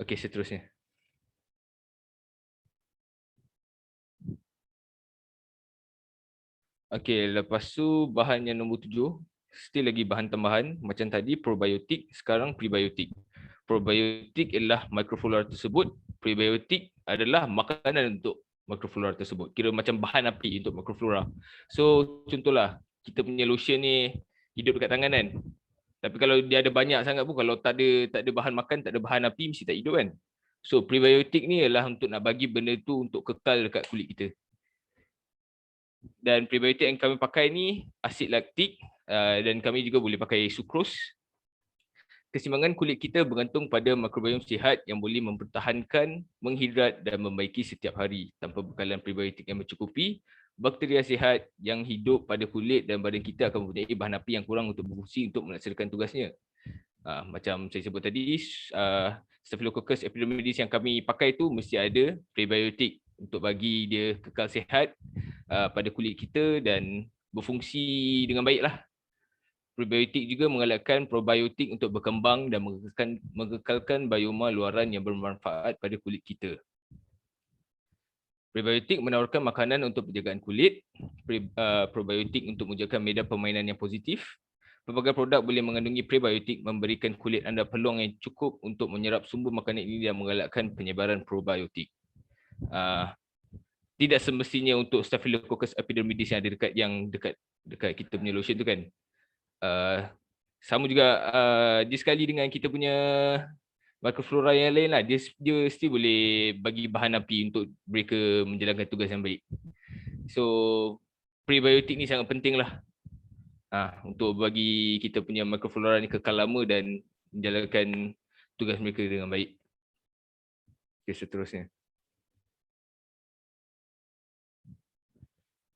Okey, seterusnya. Okey, lepas tu bahan yang nombor 7, still lagi bahan tambahan. Macam tadi probiotik, sekarang prebiotik. Probiotik ialah microflora tersebut, prebiotik adalah makanan untuk microflora tersebut. Kira macam bahan api untuk microflora. So contohlah, kita punya lotion ni hidup dekat tangan kan. Tapi kalau dia ada banyak sangat pun, kalau tak ada bahan makan, tak ada bahan api, mesti tak hidup kan. So prebiotik ni ialah untuk nak bagi benda tu untuk kekal dekat kulit kita. Dan prebiotik yang kami pakai ni asid laktik dan kami juga boleh pakai sucrose. Keseimbangan kulit kita bergantung pada mikrobiom sihat yang boleh mempertahankan, menghidrat dan membaiki setiap hari. Tanpa bekalan prebiotik yang mencukupi, bakteria sihat yang hidup pada kulit dan badan kita akan mempunyai bahan api yang kurang untuk berfungsi untuk melaksanakan tugasnya. Macam saya sebut tadi, Staphylococcus epidermidis yang kami pakai tu mesti ada prebiotik untuk bagi dia kekal sihat pada kulit kita dan berfungsi dengan baiklah. Prebiotik juga mengalahkan probiotik untuk berkembang dan mengekalkan bioma luaran yang bermanfaat pada kulit kita. Prebiotik menawarkan makanan untuk penjagaan kulit, probiotik untuk mewujudkan medan permainan yang positif. Pelbagai produk boleh mengandungi prebiotik, memberikan kulit anda peluang yang cukup untuk menyerap sumber makanan ini dan mengalahkan penyebaran probiotik. Tidak semestinya untuk Staphylococcus epidermidis yang dekat kita punya lotion tu kan. Sama juga dia sekali dengan kita punya microflora yang lain lah, dia still boleh bagi bahan api untuk mereka menjalankan tugas yang baik. So prebiotik ni sangat penting lah untuk bagi kita punya microflora ni kekal lama dan menjalankan tugas mereka dengan baik. Okay, seterusnya.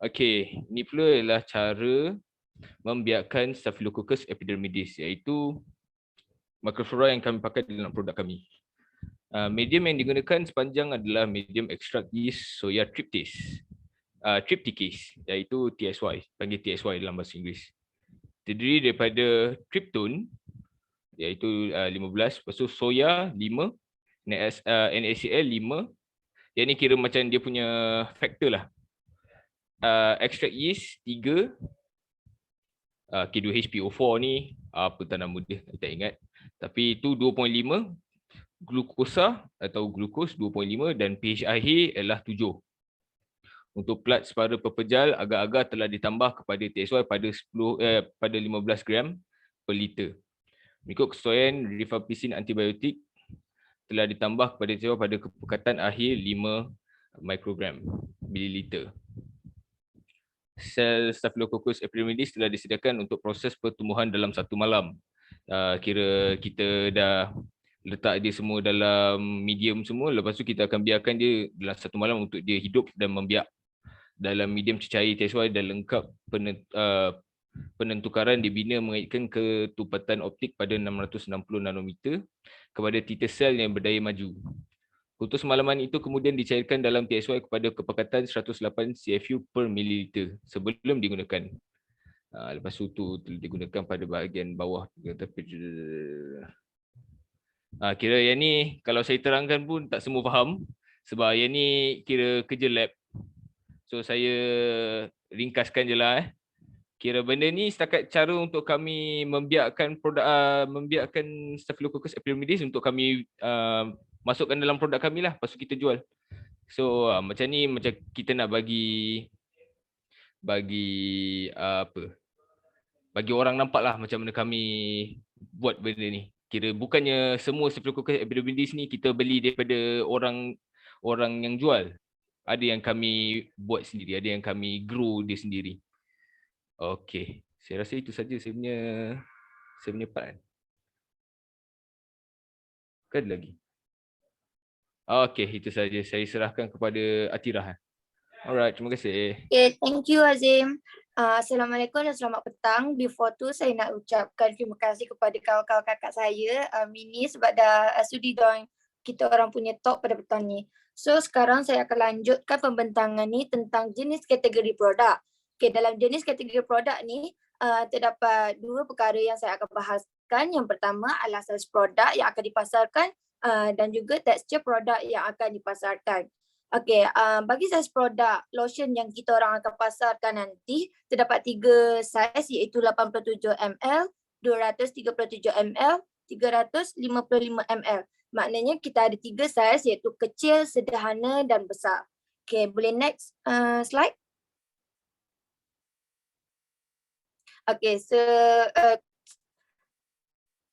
Okey, ni pula adalah cara membiakkan Staphylococcus epidermidis, iaitu microflora yang kami pakai dalam produk kami. Medium yang digunakan sepanjang adalah medium extract yeast soya tryptase, trypticase, iaitu TSY, panggil TSY dalam bahasa Inggeris. Terdiri daripada tryptone, iaitu 15, lepas tu soya 5, NaCl 5, yang ni kira macam dia punya factor lah. Extract yeast 3, K2HPO4 ni apa tak nama dia, saya tak ingat. Tapi itu 2.5, glukosa atau glukos 2.5 dan pH akhir adalah 7. Untuk plat separa pepejal agak-agak telah ditambah kepada TSY pada 15 gram per liter. Mengikut kesesuaian rifampicin antibiotik telah ditambah kepada TSY pada kepekatan akhir 5 mikrogram mililiter. Sel Staphylococcus epidermidis telah disediakan untuk proses pertumbuhan dalam 1 malam. Kira kita dah letak dia semua dalam medium semua, lepas tu kita akan biarkan dia dalam 1 malam untuk dia hidup dan membiak dalam medium cecair TSY dan lengkap penentukaran dibina mengaitkan ketupatan optik pada 660 nanometer kepada titer sel yang berdaya maju. Putus semalaman itu kemudian dicairkan dalam TSY kepada kepekatan 108 CFU per mililiter sebelum digunakan. Lepas itu digunakan pada bahagian bawah. Kira yang ni kalau saya terangkan pun tak semua faham sebab yang ni kira kerja lab. So saya ringkaskan je lah. Kira benda ni setakat cara untuk kami membiakkan produk, membiakkan Staphylococcus epidermidis untuk kami masukkan dalam produk kami lah, lepas tu kita jual. So macam ni, macam kita nak bagi orang nampak lah macam mana kami buat benda ni. Kira bukannya semua Staphylococcus epidermidis ni kita beli daripada orang yang jual. Ada yang kami buat sendiri, ada yang kami grow dia sendiri. Okey, saya rasa itu saja saya punya part. Kan lagi? Okey, itu saja. Saya serahkan kepada Atirah. Alright, terima kasih. Okay, thank you Azim. Assalamualaikum dan selamat petang. Before tu saya nak ucapkan terima kasih kepada kawan-kawan kakak saya Mini sebab dah sudi join kita orang punya talk pada petang ni. So sekarang saya akan lanjutkan pembentangan ni tentang jenis kategori produk. Okay, dalam jenis kategori produk ni terdapat 2 perkara yang saya akan bahaskan. Yang pertama adalah saiz produk yang akan dipasarkan dan juga tekstur produk yang akan dipasarkan. Okey, bagi saiz produk lotion yang kita orang akan pasarkan nanti terdapat 3 saiz iaitu 87 ml, 237 ml, 355 ml. Maknanya kita ada 3 saiz iaitu kecil, sederhana dan besar. Okey, boleh next slide. Okey,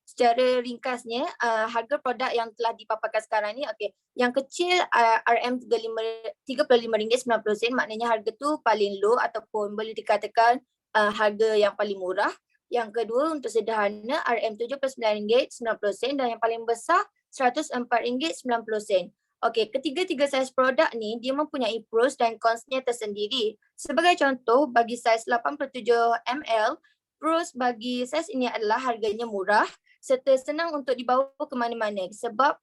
secara ringkasnya harga produk yang telah dipaparkan sekarang ni, okey, yang kecil RM35.90, maknanya harga tu paling low ataupun boleh dikatakan harga yang paling murah. Yang kedua untuk sederhana RM79.90 dan yang paling besar RM104.90. Okey, ketiga-tiga saiz produk ni dia mempunyai pros dan cons-nya tersendiri. Sebagai contoh, bagi saiz 87 ml, pros bagi saiz ini adalah harganya murah serta senang untuk dibawa ke mana-mana sebab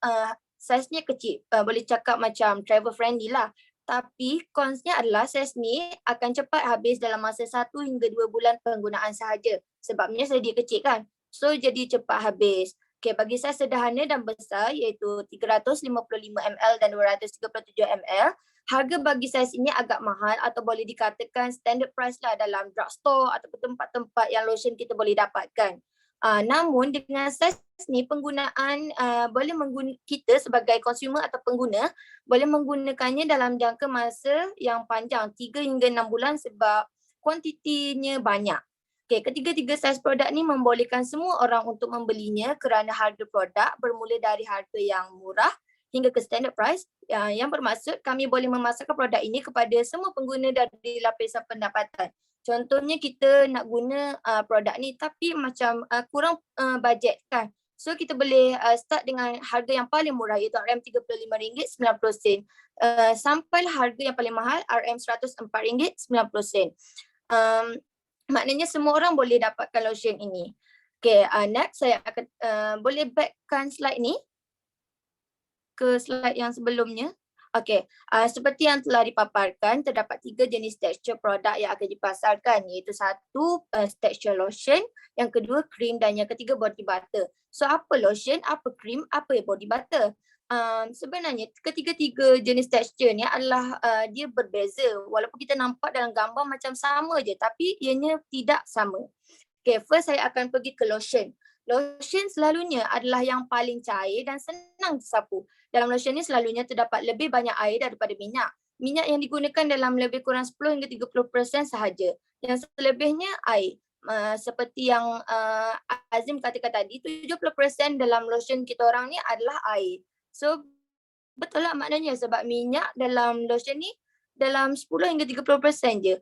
saiznya kecil. Boleh cakap macam travel friendly lah. Tapi cons-nya adalah saiz ni akan cepat habis dalam masa 1 hingga 2 bulan penggunaan sahaja. Sebabnya dia kecil kan. So jadi cepat habis. Okay, bagi saiz sederhana dan besar iaitu 355 ml dan 237 ml, harga bagi saiz ini agak mahal atau boleh dikatakan standard price lah dalam drugstore ataupun tempat-tempat yang lotion kita boleh dapatkan. Namun dengan saiz ni penggunaan kita sebagai consumer atau pengguna boleh menggunakannya dalam jangka masa yang panjang 3 hingga 6 bulan sebab kuantitinya banyak. Okay, ketiga-tiga saiz produk ni membolehkan semua orang untuk membelinya kerana harga produk bermula dari harga yang murah hingga ke standard price. Yang bermaksud kami boleh memasarkan produk ini kepada semua pengguna dari lapisan pendapatan. Contohnya kita nak guna produk ni tapi macam kurang bajet kan. So kita boleh start dengan harga yang paling murah iaitu RM35.90 sampai harga yang paling mahal RM104.90. Maknanya semua orang boleh dapatkan lotion ini. Okay, next saya akan boleh backkan slide ni ke slide yang sebelumnya. Okey, seperti yang telah dipaparkan, terdapat 3 jenis tekstur produk yang akan dipasarkan, iaitu satu tekstur lotion, yang kedua krim dan yang ketiga body butter. So apa lotion, apa krim, apa body butter? Sebenarnya ketiga-tiga jenis tekstur ni adalah dia berbeza walaupun kita nampak dalam gambar macam sama je tapi ianya tidak sama. Okay, first saya akan pergi ke lotion. Lotion selalunya adalah yang paling cair dan senang disapu. Dalam lotion ni selalunya terdapat lebih banyak air daripada minyak. Minyak yang digunakan dalam lebih kurang 10 hingga 30% sahaja. Yang selebihnya air. Seperti yang Azim katakan tadi, 70% dalam lotion kita orang ni adalah air. So betul lah maknanya sebab minyak dalam lotion ni dalam 10 hingga 30% je.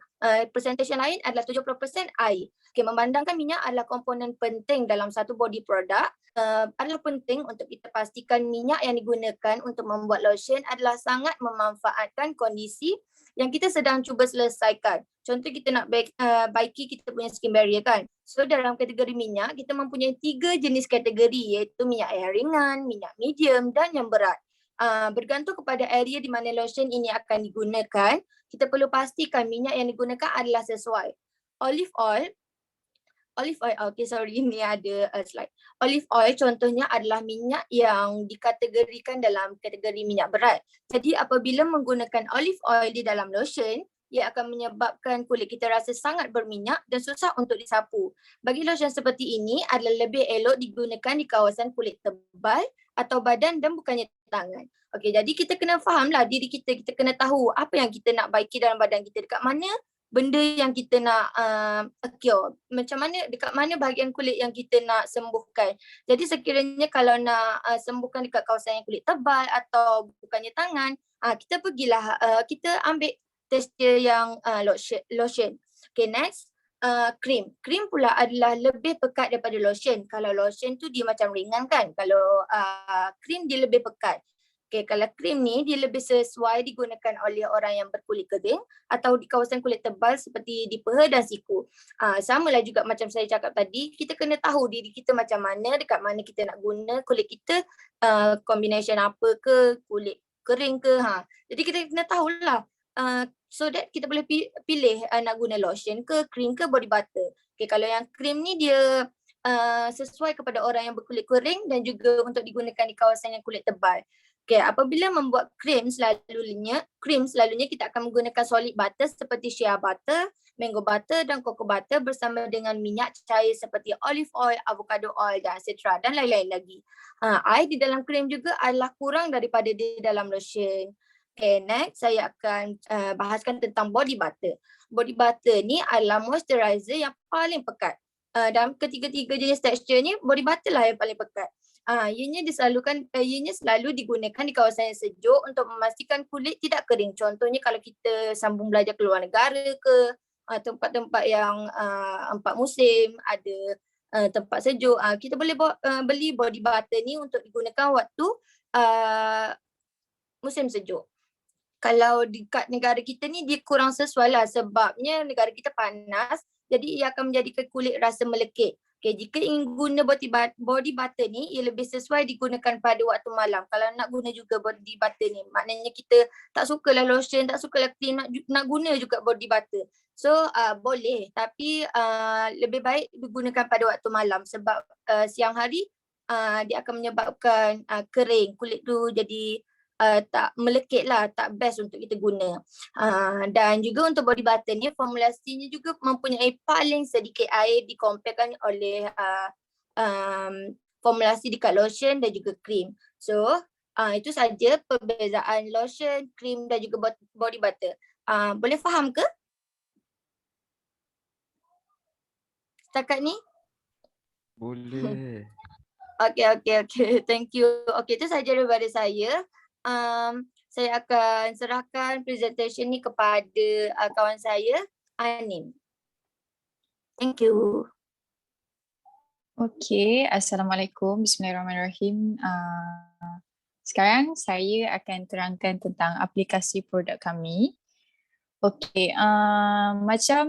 Persentage yang lain adalah 70% air. Okay, memandangkan minyak adalah komponen penting dalam satu body product, adalah penting untuk kita pastikan minyak yang digunakan untuk membuat lotion adalah sangat memanfaatkan kondisi yang kita sedang cuba selesaikan. Contoh kita nak baiki kita punya skin barrier kan. So dalam kategori minyak, kita mempunyai 3 jenis kategori iaitu minyak yang ringan, minyak medium dan yang berat. Bergantung kepada area di mana lotion ini akan digunakan, kita perlu pastikan minyak yang digunakan adalah sesuai. Olive oil, okay sorry ini ada slide. Olive oil contohnya adalah minyak yang dikategorikan dalam kategori minyak berat. Jadi apabila menggunakan olive oil di dalam lotion, ia akan menyebabkan kulit kita rasa sangat berminyak dan susah untuk disapu. Bagi lotion seperti ini adalah lebih elok digunakan di kawasan kulit tebal atau badan dan bukannya tangan. Okey, jadi kita kena fahamlah diri kita, kita kena tahu apa yang kita nak baiki dalam badan kita, dekat mana benda yang kita nak cure, macam mana, dekat mana bahagian kulit yang kita nak sembuhkan. Jadi sekiranya kalau nak sembuhkan dekat kawasan yang kulit tebal atau bukannya tangan, kita pergilah, kita ambil tekstur yang lotion. Okay, next. Krim. Krim pula adalah lebih pekat daripada lotion. Kalau lotion tu dia macam ringan kan. Kalau krim dia lebih pekat. Okay, kalau krim ni dia lebih sesuai digunakan oleh orang yang berkulit kering atau di kawasan kulit tebal seperti di peha dan siku. Samalah juga macam saya cakap tadi, kita kena tahu diri kita macam mana, dekat mana kita nak guna kulit kita, combination apa ke, kulit kering ke. Jadi kita kena tahulah. So that kita boleh pilih nak guna lotion ke, krim ke, body butter. Okay, kalau yang krim ni dia sesuai kepada orang yang berkulit kering dan juga untuk digunakan di kawasan yang kulit tebal. Okay, apabila membuat krim selalunya kita akan menggunakan solid butter seperti shea butter, mango butter dan cocoa butter bersama dengan minyak cair seperti olive oil, avocado oil dan etc. dan lain-lain lagi. Air di dalam krim juga adalah kurang daripada di dalam lotion. Okay, next saya akan bahaskan tentang body butter. Body butter ni adalah moisturizer yang paling pekat. Dalam ketiga-tiga jenis tekstur ni, body butter lah yang paling pekat. Ianya selalu digunakan di kawasan yang sejuk untuk memastikan kulit tidak kering. Contohnya kalau kita sambung belajar ke luar negara ke, tempat-tempat yang 4 musim, ada tempat sejuk, kita boleh beli body butter ni untuk digunakan waktu musim sejuk. Kalau dekat negara kita ni dia kurang sesuai lah sebabnya negara kita panas, jadi ia akan menjadikan kulit rasa melekit. Okay, jika ingin guna body butter ni, ia lebih sesuai digunakan pada waktu malam. Kalau nak guna juga body butter ni, maknanya kita tak sukalah lotion, tak sukalah cream, nak guna juga body butter. So boleh, tapi lebih baik digunakan pada waktu malam sebab siang hari dia akan menyebabkan kering, kulit tu jadi tak melekit lah, tak best untuk kita guna. Dan juga untuk body butter ni formulasinya juga mempunyai paling sedikit air dikomparekan oleh formulasi dekat lotion dan juga krim. So itu saja perbezaan lotion, krim dan juga body butter. Boleh faham ke setakat ni? Boleh. Okay. Thank you. Okay, itu saja daripada saya. Saya akan serahkan presentation ni kepada kawan saya, Anim. Thank you. Okay, Assalamualaikum, Bismillahirrahmanirrahim. Sekarang saya akan terangkan tentang aplikasi produk kami. Okay, macam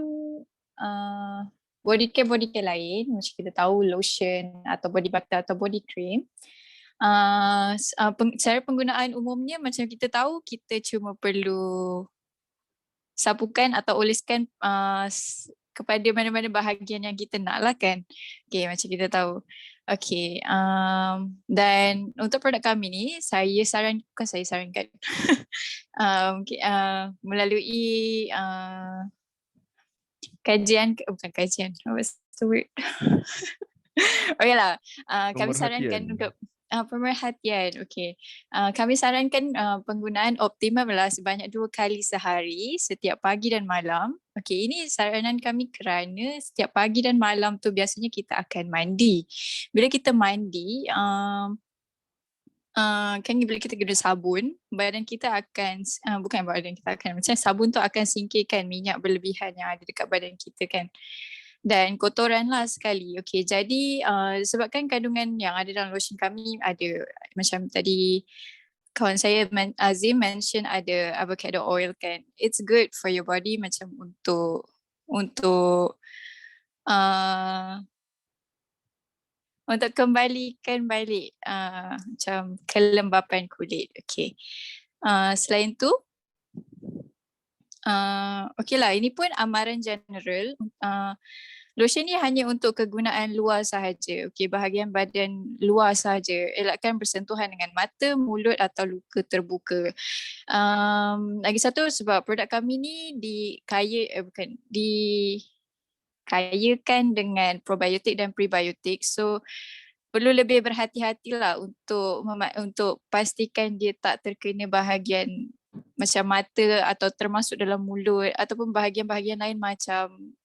body care lain, macam kita tahu lotion atau body butter atau body cream, cara penggunaan umumnya macam kita tahu kita cuma perlu sapukan atau oleskan kepada mana-mana bahagian yang kita nak lah kan. Okay, macam kita tahu. Okay, dan untuk produk kami ni, bukan saya sarankan. Melalui bukan kajian, what's the word? Okay lah, kami sarankan Pemerhatian. untuk pemerhatian. Okay, kami sarankan penggunaan optimum lah sebanyak 2 kali sehari, setiap pagi dan malam. Okay, ini saranan kami kerana setiap pagi dan malam tu biasanya kita akan mandi. Bila kita mandi, kan bila kita guna sabun, badan kita akan, bukan badan kita akan, macam sabun tu akan singkirkan minyak berlebihan yang ada dekat badan kita kan. Dan kotoran lah sekali. Okay, jadi sebabkan kandungan yang ada dalam lotion kami ada macam tadi kawan saya Azim mention ada avocado oil kan. It's good for your body macam untuk kembalikan balik macam kelembapan kulit. Okay. Selain tu, okay lah, ini pun amaran general. Lotion ni hanya untuk kegunaan luar sahaja. Okay, bahagian badan luar sahaja. Elakkan bersentuhan dengan mata, mulut atau luka terbuka. Lagi satu sebab produk kami ni dikayakan dengan probiotik dan prebiotik. So perlu lebih berhati-hatilah untuk pastikan dia tak terkena bahagian macam mata atau termasuk dalam mulut ataupun bahagian-bahagian lain macam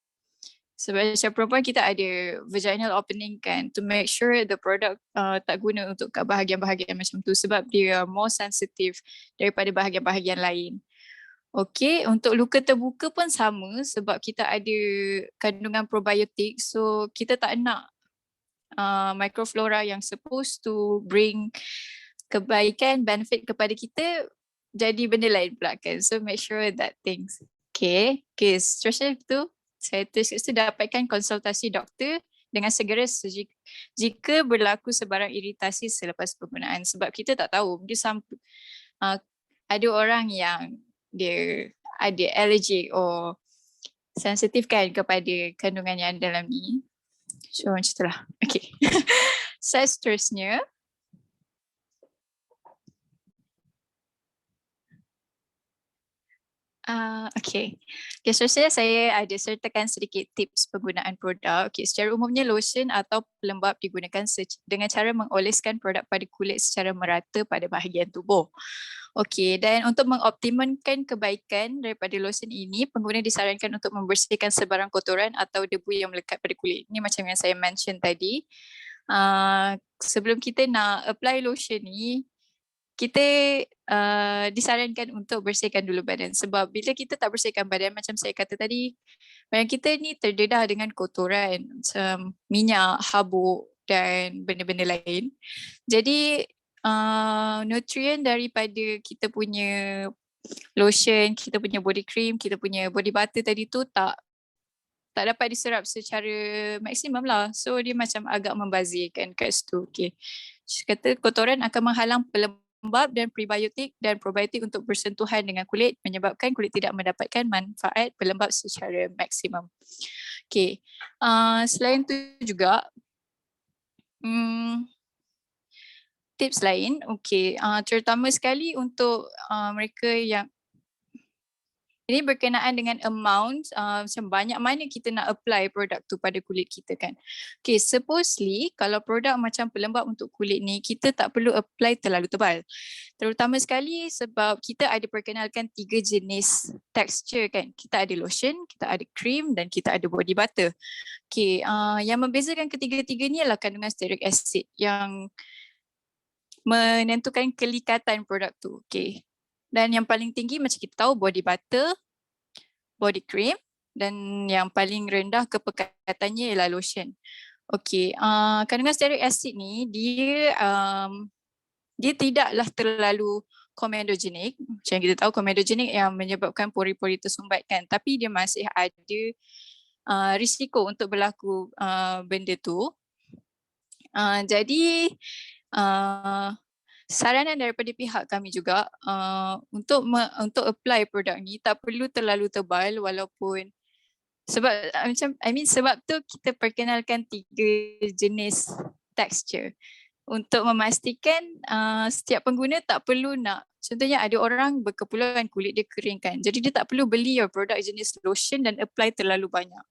sebab macam perempuan kita ada vaginal opening kan, to make sure the product tak guna untuk kat bahagian-bahagian macam tu sebab dia more sensitive daripada bahagian-bahagian lain. Okay, untuk luka terbuka pun sama sebab kita ada kandungan probiotik, so kita tak nak microflora yang supposed to bring kebaikan, benefit kepada kita jadi benda lain pula kan. So make sure that things. Okay, seterusnya tu saya tulis dapatkan konsultasi doktor dengan segera jika berlaku sebarang iritasi selepas penggunaan sebab kita tak tahu ada orang yang dia ada allergic or sensitif kan kepada kandungan yang dalam ni. So macam itulah. Okay. Seterusnya, okay, seterusnya saya ada sertakan sedikit tips penggunaan produk. Okay, secara umumnya lotion atau pelembap digunakan dengan cara mengoleskan produk pada kulit secara merata pada bahagian tubuh. Okay, dan untuk mengoptimalkan kebaikan daripada lotion ini, pengguna disarankan untuk membersihkan sebarang kotoran atau debu yang melekat pada kulit. Ini macam yang saya mention tadi. Sebelum kita nak apply lotion ni, kita disarankan untuk bersihkan dulu badan sebab bila kita tak bersihkan badan macam saya kata tadi, badan kita ni terdedah dengan kotoran macam minyak, habuk dan benda-benda lain. Jadi nutrien daripada kita punya lotion, kita punya body cream, kita punya body butter tadi tu tak dapat diserap secara maksimum lah. So dia macam agak membazirkan kat situ. Okay. Kata kotoran akan menghalang pelembab dan prebiotik dan probiotik untuk bersentuhan dengan kulit menyebabkan kulit tidak mendapatkan manfaat pelembab secara maksimum. Okay. Selain tu juga tips lain, okay, terutama sekali untuk mereka yang ini berkenaan dengan amount, macam banyak mana kita nak apply produk tu pada kulit kita kan. Okay, supposedly kalau produk macam pelembab untuk kulit ni, kita tak perlu apply terlalu tebal. Terutama sekali sebab kita ada perkenalkan 3 jenis texture kan. Kita ada lotion, kita ada cream dan kita ada body butter. Okay, yang membezakan ketiga-tiga ni adalah kandungan stearic acid yang menentukan kelikatan produk tu. Okay. Dan yang paling tinggi macam kita tahu body butter, body cream dan yang paling rendah kepekatannya ialah lotion. Okey, kandungan stearic acid ni dia tidaklah terlalu komedogenik. Macam yang kita tahu komedogenik yang menyebabkan pori-pori tersumbat kan, tapi dia masih ada risiko untuk berlaku benda tu. Jadi saranan daripada pihak kami juga untuk apply produk ni tak perlu terlalu tebal, walaupun sebab tu kita perkenalkan 3 jenis texture untuk memastikan setiap pengguna tak perlu nak, contohnya ada orang berkeperluan kulit dia kering kan, jadi dia tak perlu beli your produk jenis lotion dan apply terlalu banyak.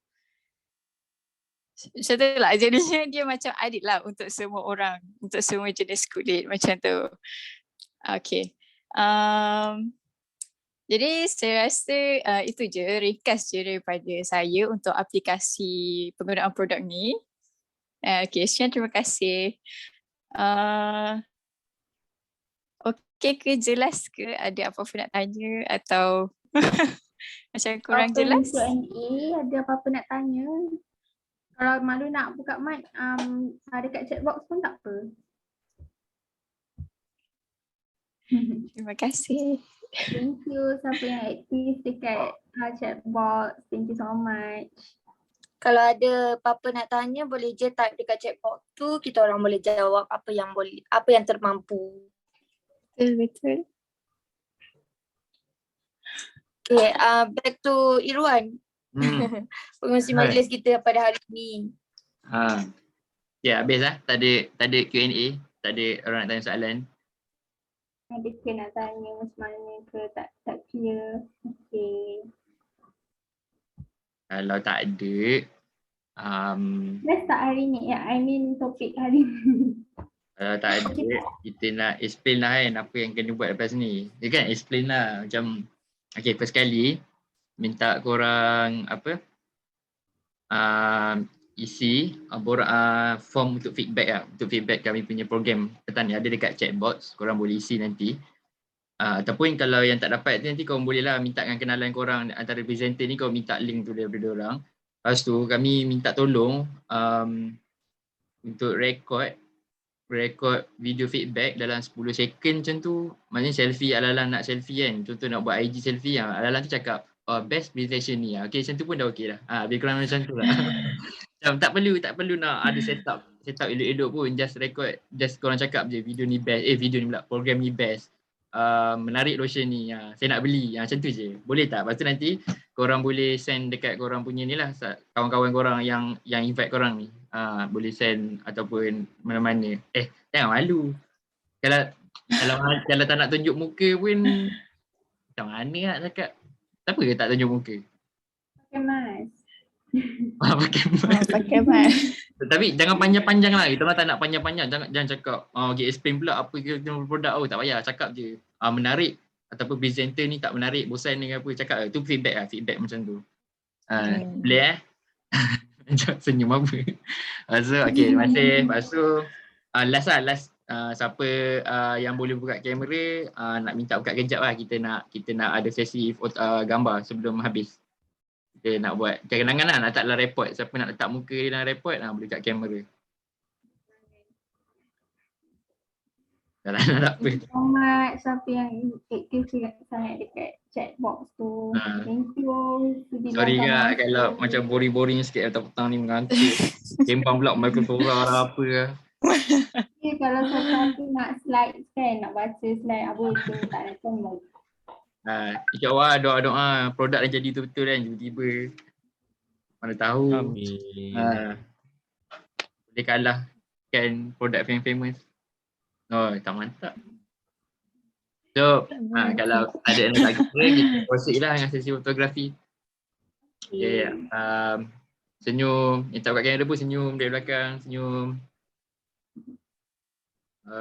Macam tu lah, jadinya dia macam adil lah untuk semua orang, untuk semua jenis kulit macam tu. Okay. Jadi saya rasa itu je, ringkas je daripada saya untuk aplikasi penggunaan produk ni. Okay, sekian, terima kasih. Okay ke, jelas ke? Ada apa-apa nak tanya atau macam kurang jelas? Q&A, ada apa-apa nak tanya? Kalau malu nak buka mic, dekat chat box pun tak apa. Terima kasih. Thank you siapa yang aktif dekat chat box. Thank you so much. Kalau ada apa-apa nak tanya, boleh je type dekat chat box tu, kita orang boleh jawab apa yang termampu. Betul. Okay, back to Irwan. Pengurusi majlis kita pada hari ini. Ya, habis lah. Tak ada Q&A. Tak ada orang nak tanya soalan. Ada ke nak tanya macam mana ke, tak clear. Okay. Kalau tak ada, Let's start hari ni. I mean topik hari ni. kalau tak ada, kita nak explain lah kan apa yang kena buat lepas ni. Dia kan explain lah macam, okay, first kali minta korang isi form untuk feedback lah. Untuk feedback kami punya program petang ni, ada dekat chat box, korang boleh isi nanti. Ataupun kalau yang tak dapat tu, nanti korang boleh lah mintakan kenalan korang antara presenter ni, korang minta link tu daripada orang. Lepas tu kami minta tolong untuk record video feedback dalam 10 second macam tu. Maksudnya selfie, ala-ala nak selfie kan. Contoh nak buat IG selfie lah. Ala-ala tu cakap, best presentation ni. Okay, macam tu pun dah okay dah. Lebih kurang macam tu lah. tak perlu nak ada setup elok-elok pun. Just record, just korang cakap je video ni best. Video ni pula, program ni best. Menarik lotion ni. Saya nak beli. Macam tu je. Boleh tak? Lepas tu nanti korang boleh send dekat korang punya ni lah. Kawan-kawan korang yang invite korang ni. Boleh send ataupun mana-mana. Jangan malu. Kalau tak nak tunjuk muka pun macam mana nak cakap? Siapa ke tak tunjuk muka? Pakai mask. Pakai mask. Tapi jangan panjang-panjang lah. Kita tak nak panjang-panjang. Jangan cakap okay, explain pula apa kita produk. Tak payah, cakap je. Menarik ataupun presenter ni tak menarik, bosan dengan apa, cakap tu feedback lah. Feedback macam tu. Boleh senyum apa. Okay, terima kasih. Lepas tu last siapa yang boleh buka kamera, nak minta buka kejap lah. Kita nak ada sesi gambar sebelum habis. Kita nak buat kenangan lah, nak letak dalam report. Siapa nak letak muka dia dalam report, boleh buka kamera. Tak apa. Thank you so much siapa yang aktif sangat dekat chat box tu. Thank you. Sorry kak kalau macam boring-boring sikit petang ni, mengantuk. Kembang pula Microsoft lah apa lah. Kalau satu nak slide kan, nak baca slide apa tu tak datang lagi. InsyaAllah doa-doa produk dah jadi betul-betul kan, tiba-tiba. Mana tahu. Amin. Boleh kalahkan produk famous. Tak mantap. So, kalau ada yang tak kira, kita proceed lah dengan sesi fotografi. Okay. Senyum. Yang tak buka kamera pun senyum dari belakang. Senyum.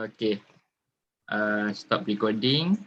Okay. Stop recording.